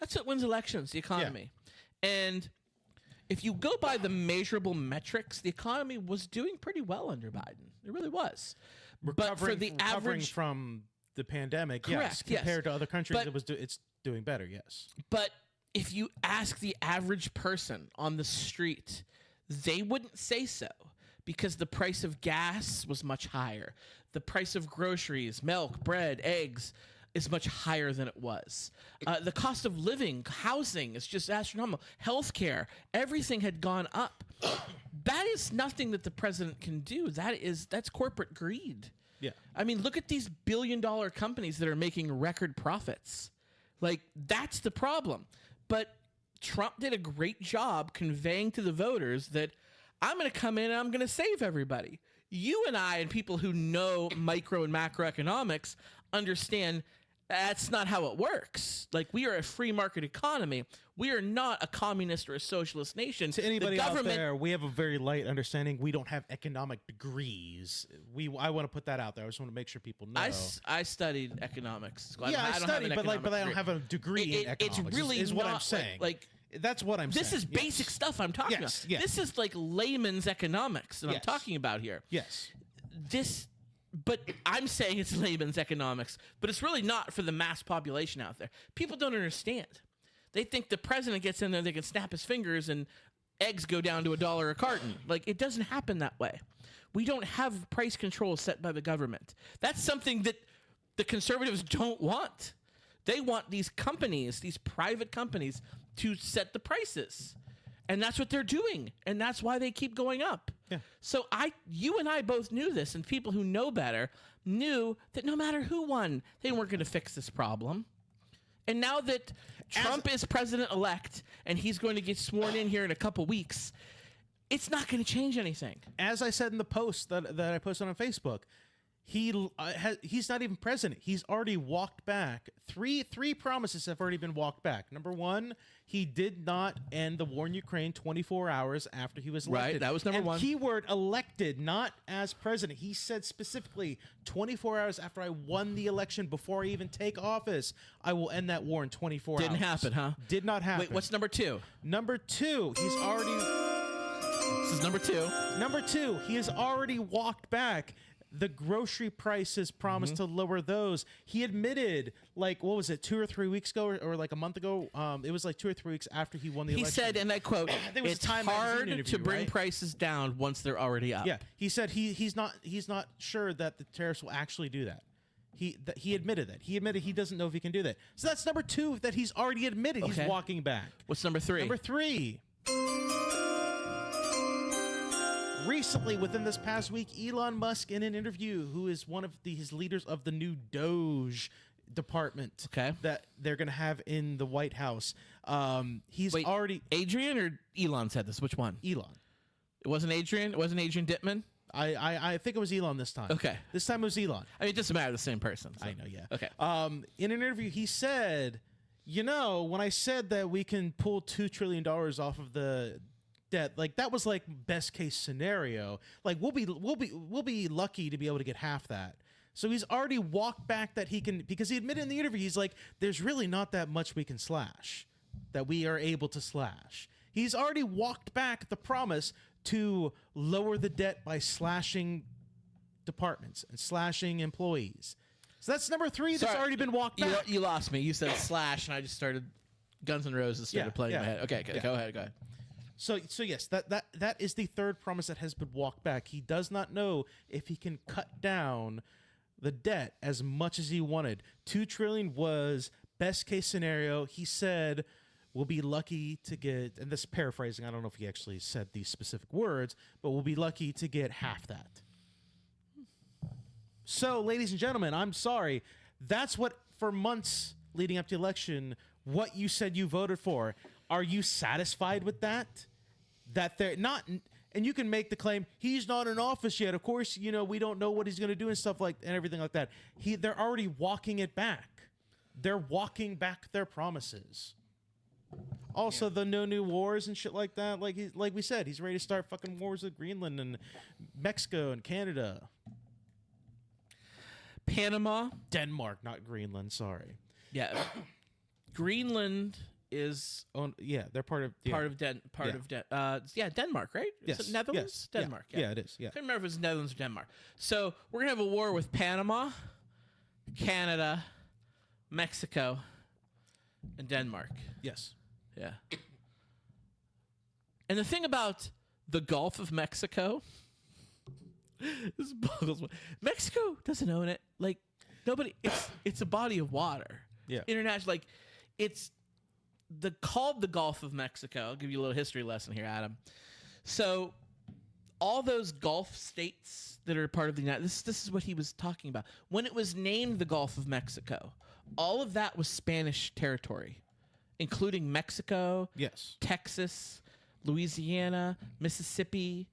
That's what wins elections, the economy. And if you go by the measurable metrics, the economy was doing pretty well under Biden. It really was. But for the recovering average, from the pandemic, Correct, yes, compared yes. to other countries, But- it's doing better. Yes. but if you ask the average person on the street, they wouldn't say so, because the price of gas was much higher. The price of groceries, milk, bread, eggs is much higher than it was. The cost of living, housing is just astronomical. Healthcare, everything had gone up. That is nothing that the president can do. That's corporate greed. Yeah. I mean, look at these billion-dollar companies that are making record profits. Like, that's the problem. But Trump did a great job conveying to the voters that I'm going to come in and I'm going to save everybody. You and I and people who know micro and macroeconomics understand that's not how it works. Like, we are a free market economy. We are not a communist or a socialist nation. To anybody the out government, there, we have a very light understanding. We don't have economic degrees. I want to put that out there. I just want to make sure people know. I studied economics. I don't have studied, an but I economic don't have a degree in It's economics. really is what I'm not saying. like that's what I'm this saying. is basic stuff I'm talking Yes, about. yes. This is like layman's economics that I'm Yes. talking about here. Yes. But I'm saying it's layman's economics, but it's really not for the mass population out there. People don't understand. They think the president gets in there, they can snap his fingers and eggs go down to $1 a carton. Like, it doesn't happen that way. We don't have price control set by the government. That's something that the conservatives don't want. They want these companies, these private companies, to set the prices. And that's what they're doing. And that's why they keep going up. Yeah. So you and I both knew this, and people who know better knew that no matter who won, they weren't going to fix this problem. And now that Trump is president-elect and he's going to get sworn in here in a couple weeks, it's not going to change anything. As I said in the post that I posted on Facebook, he's not even president. He's already walked back. Three promises have already been walked back. Number one, he did not end the war in Ukraine 24 hours after he was elected. Right, that was number one. Keyword elected, not as president. He said specifically 24 hours after I won the election, before I even take office, I will end that war in 24 hours. Didn't happen, huh? Did not happen. Wait, what's number two? Number two? He's already... This is number two. Number two, he has already walked back the grocery prices, promised to lower those. He admitted, like, what was it, 2 or 3 weeks ago, or like a month ago? It was like 2 or 3 weeks after he won the He election. said, and I quote, think it was a it's Time magazine hard interview, to bring right? prices down once they're already up. Yeah, he said he's not sure that the tariffs will actually do that. He admitted that. He admitted he doesn't know if he can do that. So that's number two, that he's already admitted Okay. he's walking back. What's number three? Number three. Recently, within this past week, Elon Musk, in an interview, who is one of his leaders of the new Doge department Okay. that they're going to have in the White House, he's Wait, already... Adrian or Elon said this? Which one? Elon. It wasn't Adrian? It wasn't Adrian Dittman? I think it was Elon this time. Okay. This time it was Elon. I mean, it doesn't matter, the same person. so- I know, yeah. Okay. In an interview, he said, when I said that we can pull $2 trillion off of the debt, like, that was like best case scenario. Like, we'll be lucky to be able to get half that. So he's already walked back that he can, because he admitted in the interview, he's like, there's really not that much we can slash, that we are able to slash. He's already walked back the promise to lower the debt by slashing departments and slashing employees. So that's number three that's Sorry, already been walked back. You lost me. You said slash, and I just started, Guns N' Roses started Yeah, playing in my yeah, head. Okay, yeah. go ahead. So yes, that is the third promise that has been walked back. He does not know if he can cut down the debt as much as he wanted. $2 trillion was best case scenario. He said we'll be lucky to get, and this is paraphrasing, I don't know if he actually said these specific words, but we'll be lucky to get half that. So, ladies and gentlemen, I'm sorry. That's what, for months leading up to the election, what you said you voted for. Are you satisfied with that? That they're not, and you can make the claim, he's not in office yet. Of course, you know, we don't know what he's going to do and stuff like, and everything like that. They're already walking it back. They're walking back their promises. Also, the no new wars and shit like that. Like we said, he's ready to start fucking wars with Greenland and Mexico and Canada. Panama. Denmark, not Greenland. Sorry. Yeah. Greenland is They're part of Denmark, right? Yes. Is it Netherlands? Yes. Denmark. Yeah, it is. Yeah. I can't remember if it's Netherlands or Denmark. So we're gonna have a war with Panama, Canada, Mexico, and Denmark. Yes. Yeah. And the thing about the Gulf of Mexico, this boggles me. Mexico doesn't own it. Like nobody. It's a body of water. Yeah. International. Like it's called the Gulf of Mexico. I'll give you a little history lesson here, Adam. So all those Gulf states that are part of the United. This is what he was talking about when it was named the Gulf of Mexico. All of that was Spanish territory, including Mexico, Yes. Texas, Louisiana, Mississippi,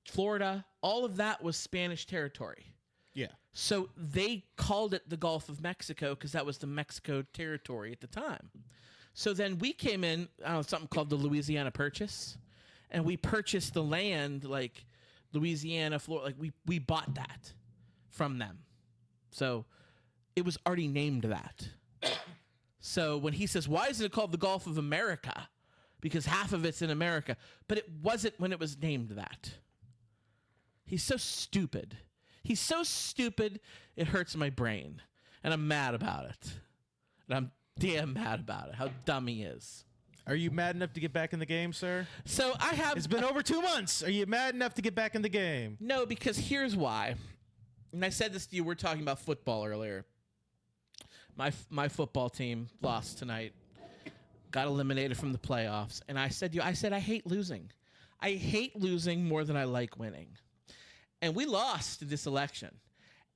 Florida. All of that was Spanish territory. Yeah. So they called it the Gulf of Mexico because that was the Mexico territory at the time. So then we came in, something called the Louisiana Purchase, and we purchased the land like Louisiana, Florida. Like we bought that from them. So it was already named that. So when he says, why isn't it called the Gulf of America? Because half of it's in America. But it wasn't when it was named that. He's so stupid. He's so stupid, it hurts my brain. And I'm mad about it. And I'm damn mad about it, how dumb he is. Are you mad enough to get back in the game, sir? So I have... It's been over 2 months. Are you mad enough to get back in the game? No, because here's why. And I said this to you, we're talking about football earlier. My football team lost tonight. Got eliminated from the playoffs. And I said I hate losing. I hate losing more than I like winning. And we lost this election.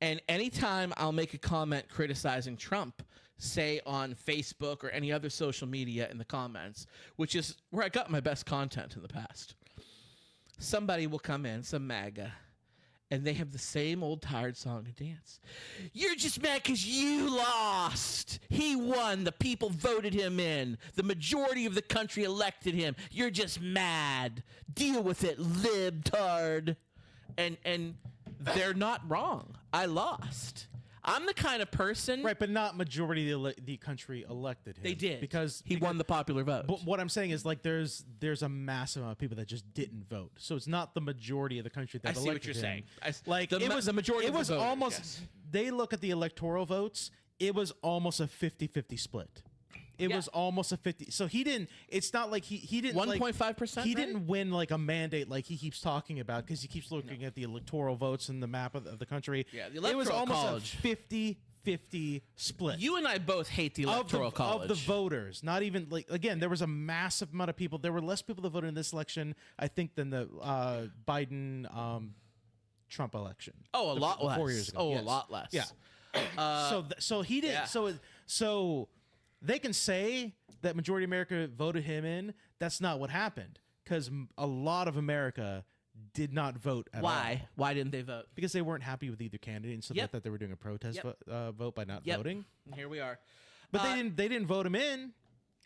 And anytime I'll make a comment criticizing Trump, say on Facebook or any other social media in the comments, which is where I got my best content in the past, somebody will come in, some MAGA, and they have the same old tired song and dance. You're just mad because you lost. He won. The people voted him in. The majority of the country elected him. You're just mad. Deal with it, libtard. And they're not wrong. I lost. I'm the kind of person... Right, but not majority of the country elected him. They did. Because he won the popular vote. But what I'm saying is, like, there's a massive amount of people that just didn't vote. So it's not the majority of the country that I elected see what you're him. saying. Like, the majority it of the was voters, almost... yes. They look at the electoral votes, it was almost a 50-50 split. It was almost a 50. So he didn't. It's not like he didn't. 1.5%. He didn't win like a mandate like he keeps talking about because he keeps looking at the electoral votes and the map of the country. Yeah, the it was Electoral almost College. a 50-50 split. You and I both hate the Electoral College. Of the voters. Not even like again, there was a massive amount of people. There were less people that voted in this election, I think, than the Biden Trump election. Oh, a lot less. 4 years ago. Oh, Yes. a lot less. Yeah. So he didn't. yeah. So they can say that majority of America voted him in. That's not what happened because a lot of America did not vote at all. Why? Why didn't they vote? Because they weren't happy with either candidate, and so they Yep. thought they were doing a protest vote by not Yep. voting. And here we are. But they didn't vote him in.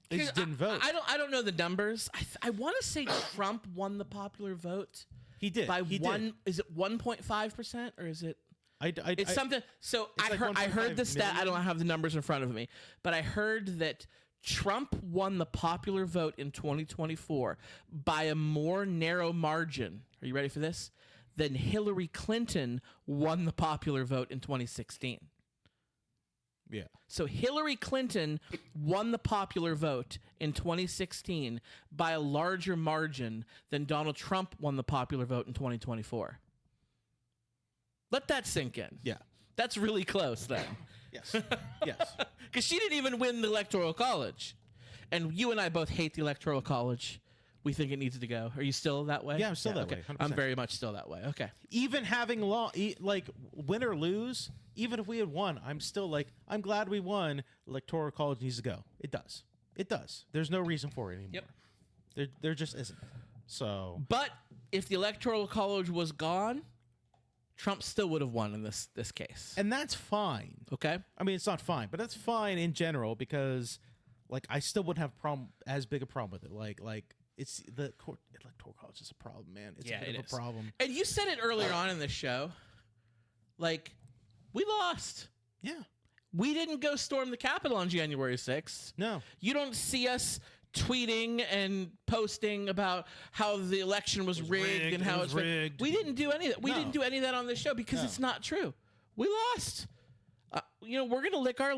They just didn't vote. I don't know the numbers. I want to say Trump won the popular vote. He did. By He one. did. Is it 1.5% or is it? It's I- something. So it's I like heard the 1.5 stat. I million. don't have the numbers in front of me, but I heard that Trump won the popular vote in 2024 by a more narrow margin. Are you ready for this? Than Hillary Clinton won the popular vote in 2016. Yeah. So Hillary Clinton won the popular vote in 2016 by a larger margin than Donald Trump won the popular vote in 2024. Let that sink in. Yeah. That's really close then. Yes. Yes. Because she didn't even win the Electoral College. And you and I both hate the Electoral College. we think it needs to go. Are you still that way? Yeah, I'm still that okay. way, 100%. I'm very much still that way. Okay. Even having like win or lose, even if we had won, I'm still like, I'm glad we won. Electoral college needs to go. It does. It does. There's no reason for it anymore. Yep. There just isn't. So, But if the electoral college was gone, Trump still would have won in this case. and that's fine. Okay. I mean, it's not fine, but that's fine in general because, like, I still wouldn't have as big a problem with it. Like it's the electoral college is a problem, man. It's a bit of a problem. And you said it earlier on in the show. Like, we lost. Yeah. We didn't go storm the Capitol on January 6th. No. You don't see us tweeting and posting about how the election was rigged and how it was rigged. We didn't do any of that. We No. didn't do any of that on this show because it's not true. We lost. We're gonna lick our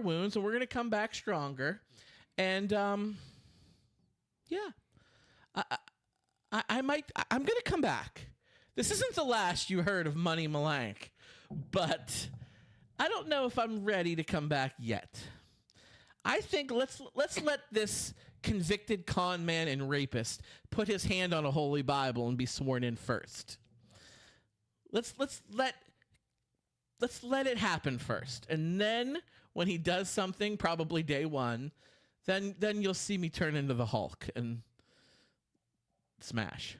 wounds and we're gonna come back stronger. And yeah, I'm gonna come back. This isn't the last you heard of Money Malank, but I don't know if I'm ready to come back yet. I think let's let this convicted con man and rapist put his hand on a holy Bible and be sworn in first. Let's let it happen first, and then when he does something, probably day one, then you'll see me turn into the Hulk and smash.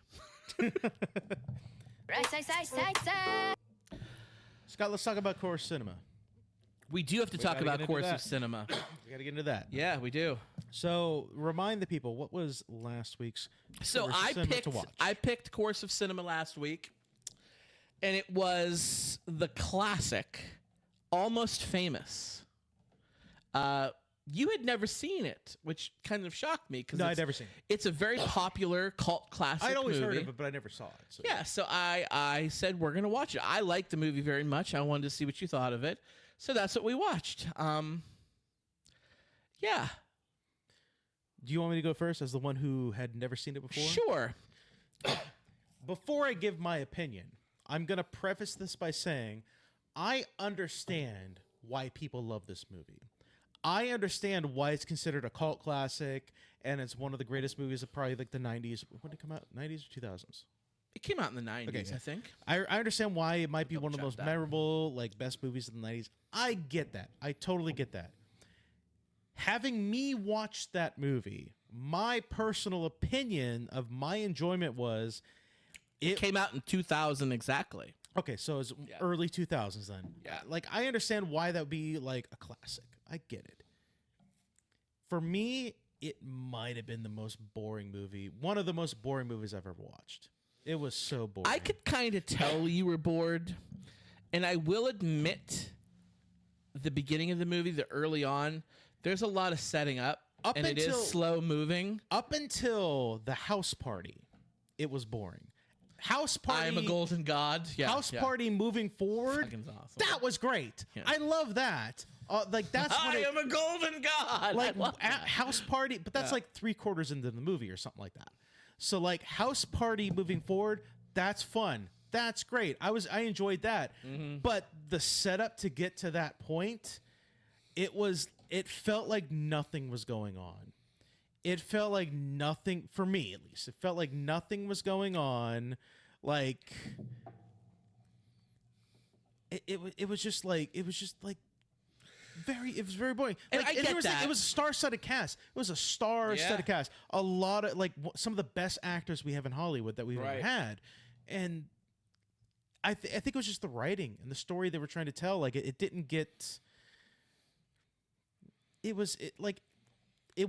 Scott, let's talk about Core Cinema. We do have to talk gotta about get into Course that. of Cinema. We got to get into that. Yeah, we do. So, remind the people, what was last week's So Course of Cinema to watch? I picked Course of Cinema last week, and it was the classic, Almost Famous. You had never seen it, which kind of shocked me because No, I'd never seen it. It's a very popular cult classic. I'd always movie. heard of it, but I never saw it. So. Yeah, so I said we're gonna watch it. I liked the movie very much. I wanted to see what you thought of it, so that's what we watched. Yeah, Do you want me to go first as the one who had never seen it before? sure. Before I give my opinion, I'm going to preface this by saying I understand why people love this movie. I understand why it's considered a cult classic and it's one of the greatest movies of probably like the 90s. When did it come out? 90s or 2000s? It came out in the 90s, Okay, yeah. I think. I understand why it might be one of the check most that. memorable, like best movies in the 90s. I get that. I totally get that. Having me watch that movie, my personal opinion of my enjoyment was It came out in 2000 exactly. okay, so it's early 2000s then. Yeah. Like I understand why that would be like a classic. I get it. For me, it might have been the most boring movie. One of the most boring movies I've ever watched. It was so boring. I could kind of tell you were bored, and I will admit, the beginning of the movie, the early on, there's a lot of setting up, Up and it until- is slow moving. Up until the house party, it was boring. House party. I am a golden god. Yeah, House yeah. party moving forward. Fucking awesome. That was great. Yeah. I love that. Like that's when I it, am a golden god. like I love that. house party, but that's like 3/4 into the movie or something like that. So like house party moving forward, that's fun. That's great. I enjoyed that. Mm-hmm. But the setup to get to that point, it felt like nothing was going on. It felt like nothing for me at least. It felt like nothing was going on. Like it was just like it was very boring. And Like, I get that. It was a star-studded cast. It was a star-studded cast. A lot of like some of the best actors we have in Hollywood that we've ever Right. had, and I think it was just the writing and the story they were trying to tell. Like it didn't get. It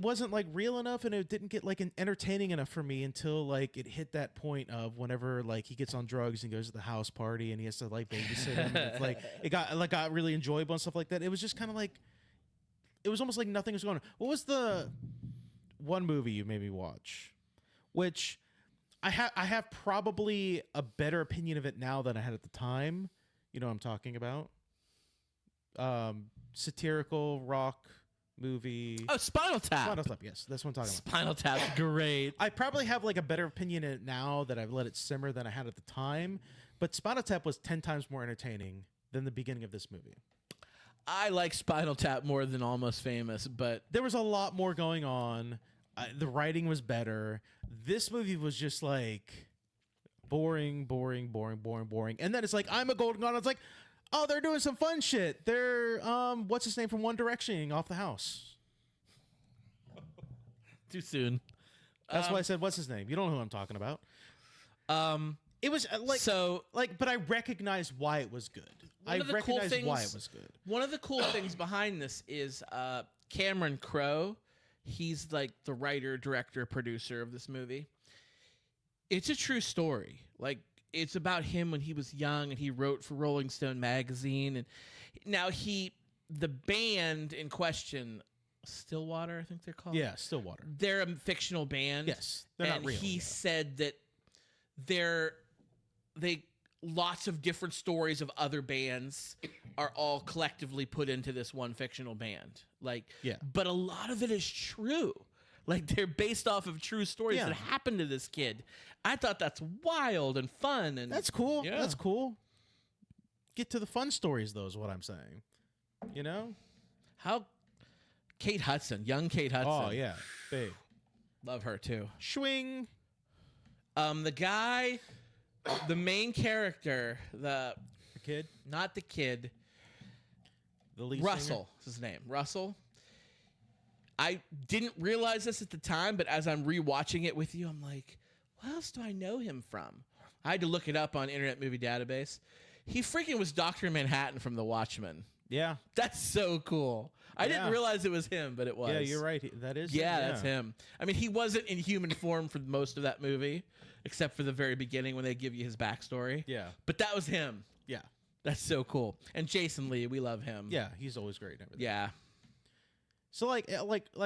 wasn't like real enough, and it didn't get like entertaining enough for me until like it hit that point of whenever like he gets on drugs and goes to the house party and he has to like babysit him. And it's like it got really enjoyable and stuff like that. It was just kind of like it was almost like nothing was going on. What was the one movie you made me watch? Which I have probably a better opinion of it now than I had at the time. You know what I'm talking about? Satirical rock movie. Oh, Spinal Tap. Spinal Tap, yes, that's what I'm talking about. Spinal Tap's great. I probably have like a better opinion in it now that I've let it simmer than I had at the time. But Spinal Tap was 10 times more entertaining than the beginning of this movie. I like Spinal Tap more than Almost Famous, but There was a lot more going on. The writing was better. This movie was just like boring. And then it's like, I'm a golden god. It's like, oh, they're doing some fun shit. They're what's his name from One Direction off the house. Too soon. That's why I said, what's his name? You don't know who I'm talking about. It was but I recognize why it was good. I recognize why it was good. One of the cool things behind this is Cameron Crowe. He's like the writer, director, producer of this movie. It's a true story. Like, it's about him when he was young, and he wrote for Rolling Stone magazine. And now the band in question, Stillwater, I think they're called. Yeah, Stillwater. They're a fictional band. Yes, they're not real. He said that lots of different stories of other bands are all collectively put into this one fictional band. Like, yeah. But a lot of it is true. Like, they're based off of true stories that happened to this kid. I thought that's wild and fun. And that's cool. Yeah. That's cool. Get to the fun stories, though, is what I'm saying. You know? How Kate Hudson, young Kate Hudson. Oh, yeah. Babe. Love her, too. Swing. The guy, the main character, The kid? not the kid, The lead Russell is his name. Russell. I didn't realize this at the time, but as I'm rewatching it with you, I'm like, what else do I know him from? I had to look it up on Internet Movie Database. He freaking was Dr. Manhattan from The Watchmen. Yeah. That's so cool. I didn't realize it was him, but it was. Yeah, you're right. That is Yeah, that's him. I mean, he wasn't in human form for most of that movie, except for the very beginning when they give you his backstory. Yeah. But that was him. Yeah. That's so cool. And Jason Lee, we love him. Yeah, he's always great and everything. Yeah. So like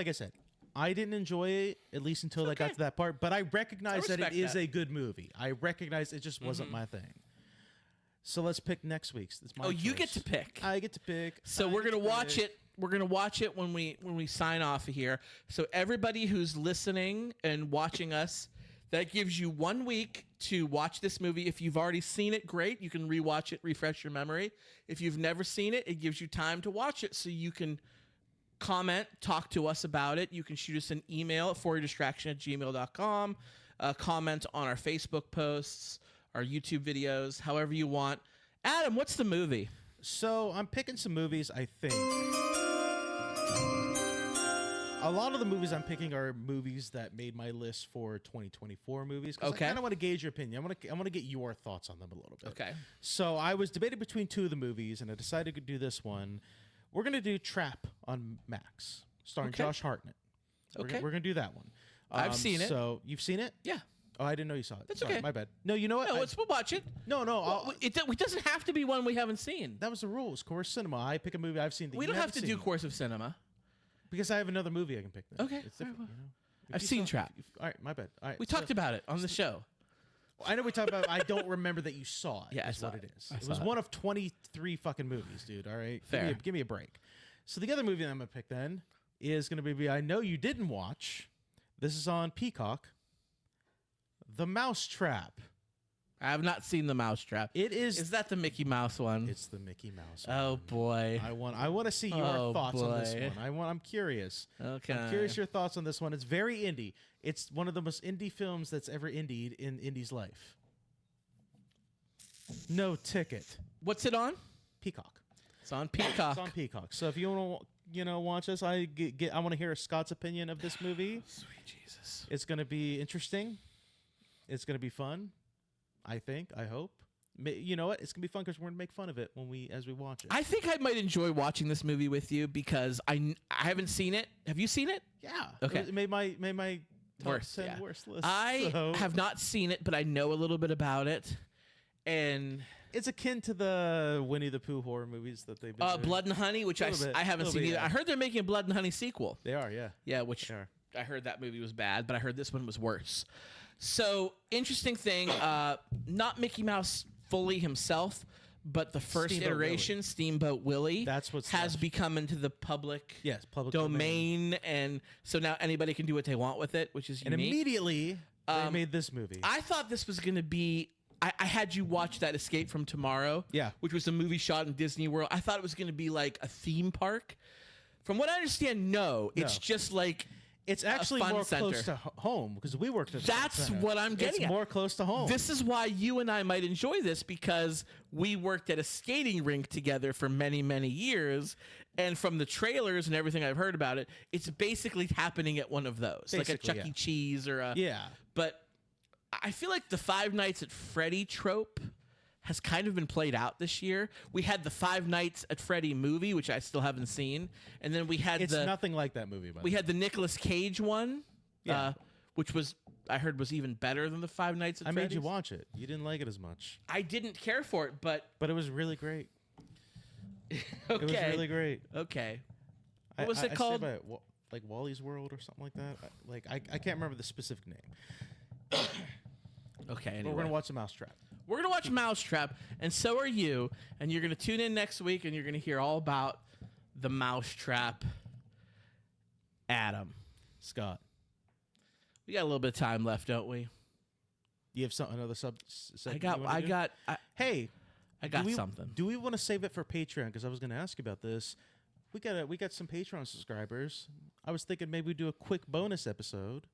I said, I didn't enjoy it at least until I got to that part, but I recognize that it respect is that. a good movie. I recognize it just wasn't my thing. So let's pick next week's. It's my You get choice. to pick. I get to pick. So we're gonna watch it. We're gonna watch it when we sign off of here. So everybody who's listening and watching us, that gives you 1 week to watch this movie. If you've already seen it, great. You can rewatch it, refresh your memory. If you've never seen it, it gives you time to watch it so you can comment, talk to us about it. You can shoot us an email at foryourdistraction@gmail.com. Comment on our Facebook posts, our YouTube videos, however you want. Adam, what's the movie? So I'm picking some movies, I think. A lot of the movies I'm picking are movies that made my list for 2024 movies. 'Cause Okay. I kind of want to gauge your opinion. I want to get your thoughts on them a little bit. Okay. So I was debating between two of the movies, and I decided to do this one. We're gonna do Trap on Max, starring Okay. Josh Hartnett. Okay. We're gonna do that one. I've seen it. So you've seen it? Yeah. Oh, I didn't know you saw it. That's Sorry, okay. My bad. No, you know what? No, we'll watch it. No. It doesn't have to be one we haven't seen. That was the rules. Course Cinema. I pick a movie I've seen. That We you don't have to haven't do seen. Course of Cinema. Because I have another movie I can pick. Then. Okay, It's all right, different, you know? If I've you seen saw- Trap. All right, my bad. All right, We talked about it on the show. I know we talked about it. I don't remember that you saw it. Yeah, I is saw what it. it is. I It saw was it. one of 23 fucking movies, dude. All right? Fair. Give me a break. So the other movie that I'm going to pick then is going to be I know you didn't watch. This is on Peacock. The Mousetrap. I have not seen The Mousetrap. It is. Is that the Mickey Mouse one? It's the Mickey Mouse. Oh one. boy. I want to see your Oh, thoughts on this boy. one. I'm curious. Okay. I'm curious your thoughts on this one. It's very indie. It's one of the most indie films that's ever indied in Indy's life. No Ticket. What's it on? Peacock. It's on Peacock. It's on Peacock. So if you want to, watch this, I want to hear Scott's opinion of this movie. Sweet Jesus. It's going to be interesting. It's going to be fun. I think. I hope. You know what? It's gonna be fun because we're gonna make fun of it as we watch it. I think I might enjoy watching this movie with you because I haven't seen it. Have you seen it? Yeah. Okay. It made my top Worst, 10 yeah. worst list. I so. have not seen it, but I know a little bit about it. And It's akin to the Winnie the Pooh horror movies that they've been doing. Blood and Honey, which I Little bit, haven't little seen bit, either. yeah. I heard they're making a Blood and Honey sequel. They are, yeah. Yeah, which They are. I heard that movie was bad, but I heard this one was worse. So, interesting thing, not Mickey Mouse fully himself, but the first Steamboat iteration, Steamboat Willie, That's what's has left. become into the public Yes, public domain, and so now anybody can do what they want with it, which is And unique. immediately they made this movie. I thought this was going to be. I had you watch that Escape from Tomorrow, Yeah. which was a movie shot in Disney World. I thought it was going to be like a theme park. From what I understand, no, it's No. just like It's actually fun more center. close to home because we worked at the That's center. what I'm getting It's at. more close to home. This is why you and I might enjoy this, because we worked at a skating rink together for many, many years. And from the trailers and everything I've heard about it, it's basically happening at one of those, like a Basically, Chuck yeah. E. Cheese or a. Yeah. But I feel like the Five Nights at Freddy trope has kind of been played out this year. We had the Five Nights at Freddy movie, which I still haven't seen, and then we had It's nothing like that movie. By the we way. had the Nicolas Cage one, Yeah. which was I heard was even better than the Five Nights at I Freddy's. made you watch it. You didn't like it as much, I didn't care for it, but but it was really great. okay, It was really great. okay. What was it I called? stand by it, like Wally's World or something like that. I can't remember the specific name. Okay, But anyway. we're gonna watch the Mousetrap. We're gonna watch Mousetrap, and so are you. And you're gonna tune in next week, and you're gonna hear all about the Mousetrap. Adam, Scott, we got a little bit of time left, don't we? you have another sub. I got Hey, do we, something. Do we want to save it for Patreon? Because I was going to ask you about this. We got some Patreon subscribers. I was thinking maybe we do a quick bonus episode.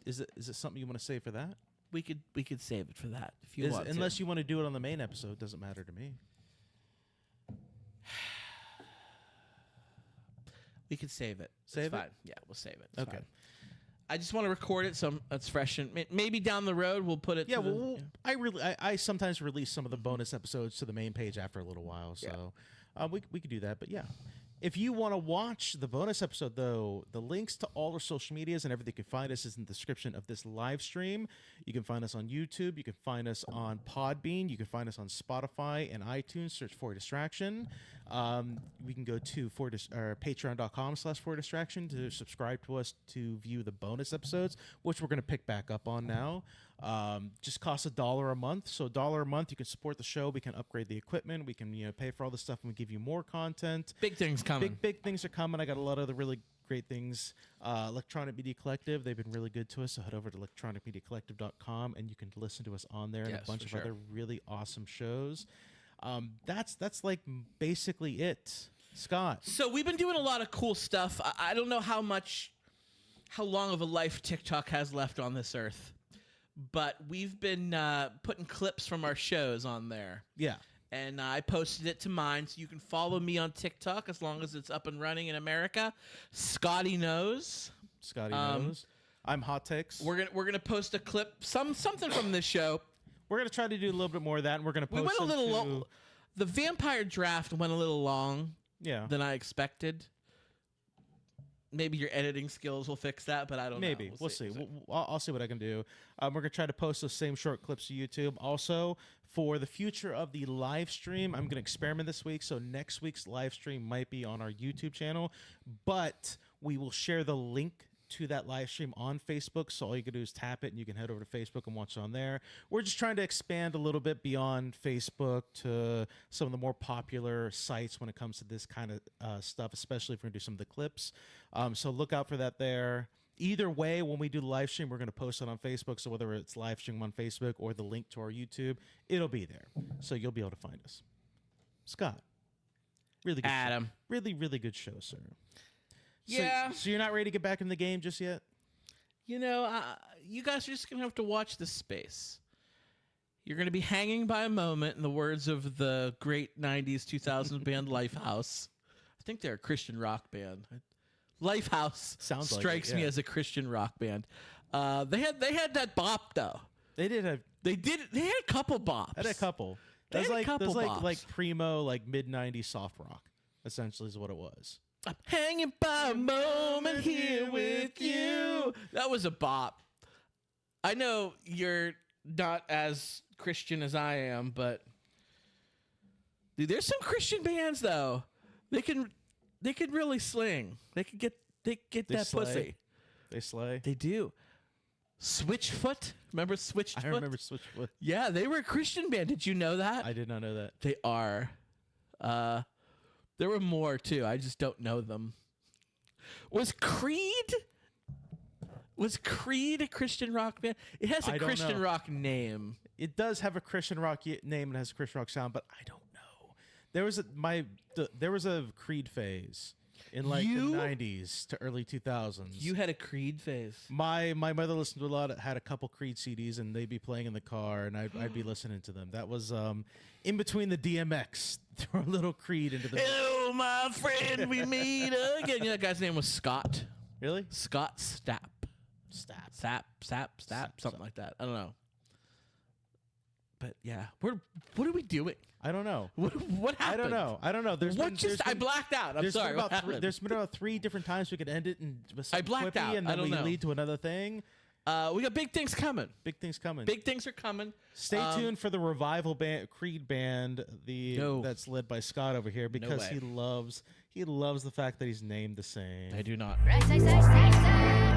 Is it something you want to save for that? We could save it for that if you want. Unless you want to do it on the main episode, doesn't matter to me. we could save it. Save it's it? fine. Yeah, we'll save it. It's Okay. fine. I just want to record it so it's fresh, and maybe down the road we'll put it. Yeah, to the- well, I sometimes release some of the bonus episodes to the main page after a little while, so we could do that. But yeah, if you want to watch the bonus episode, though, the links to all our social medias and everything you can find us is in the description of this live stream. You can find us on YouTube. You can find us on Podbean. You can find us on Spotify and iTunes. Search For Distraction. We can go to patreon.com/fordistraction to subscribe to us to view the bonus episodes, which we're going to pick back up on now. Just costs $1 a month. So $1 a month, you can support the show. We can upgrade the equipment. We can pay for all the stuff, and we give you more content. Big things coming. Big things are coming. I got a lot of the really great things. Electronic Media Collective, they've been really good to us. So head over to electronicmediacollective.com and you can listen to us on there and Yes, a bunch for of sure. other really awesome shows. That's like basically it. Scott. So we've been doing a lot of cool stuff. I don't know how long of a life TikTok has left on this earth, but we've been putting clips from our shows on there. Yeah. And I posted it to mine, so you can follow me on TikTok as long as it's up and running in America. Scotty knows. Scotty knows. I'm Hot Takes. We're gonna post a clip, something from this show. We're gonna try to do a little bit more of that, and we're gonna post. We went a little them to- long. The vampire draft went a little long Yeah. than I expected. Maybe your editing skills will fix that, but I don't know. Maybe we'll see. I'll see what I can do. We're gonna try to post those same short clips to YouTube. Also, for the future of the live stream, I'm gonna experiment this week. So next week's live stream might be on our YouTube channel, but we will share the link to that live stream on Facebook. So all you can do is tap it, and you can head over to Facebook and watch it on there. We're just trying to expand a little bit beyond Facebook to some of the more popular sites when it comes to this kind of stuff, especially if we're gonna do some of the clips. So look out for that there. Either way, when we do the live stream, we're going to post it on Facebook. So whether it's live stream on Facebook or the link to our YouTube, it'll be there. So you'll be able to find us. Scott, really good Adam. show. Really, really good show, sir. Yeah. So you're not ready to get back in the game just yet? You know, you guys are just going to have to watch this space. You're going to be hanging by a moment, in the words of the great 90s, 2000s band Lifehouse. I think they're a Christian rock band. Lifehouse Sounds like it, strikes me yeah. as a Christian rock band. They had that bop, though. They did have They had a couple bops. had a couple. They That's had a like couple that's bops. like primo, like mid '90s soft rock. Essentially, is what it was. I'm hanging by a moment here with you. That was a bop. I know you're not as Christian as I am, but dude, there's some Christian bands though. They can really sling. They get that slay. pussy. They slay. They do. Switchfoot, remember Switchfoot? I remember Switchfoot. Yeah, they were a Christian band. Did you know that? I did not know that. They are. There were more too. I just don't know them. Was Creed a Christian rock band? It has I a don't Christian know. rock name. It does have a Christian rock name and has a Christian rock sound, but I don't know. There was a Creed phase in like You- the 90s to early 2000s. You had a Creed phase. My mother listened to a lot. Had a couple Creed CDs, and they'd be playing in the car, and I'd be listening to them. That was in between the DMX. Throw a little Creed into the. Hello, my friend, we meet again. You know, that guy's name was Scott. Really? Scott Stapp. Stop. Sap, something like that. I don't know. But yeah, what are we doing? I don't know. What happened? I don't know. There's What been, just? there's I been- blacked out. I'm there's sorry. Been What about three, happened? there's been about 3 different times we could end it and I blacked out. and I then don't we know. lead to another thing. We got big things coming. Big things coming. Big things are coming. Stay tuned for the revival band, Creed band, No. that's led by Scott over here because way. he loves the fact that he's named the same. I do not. Right side, side, side, side.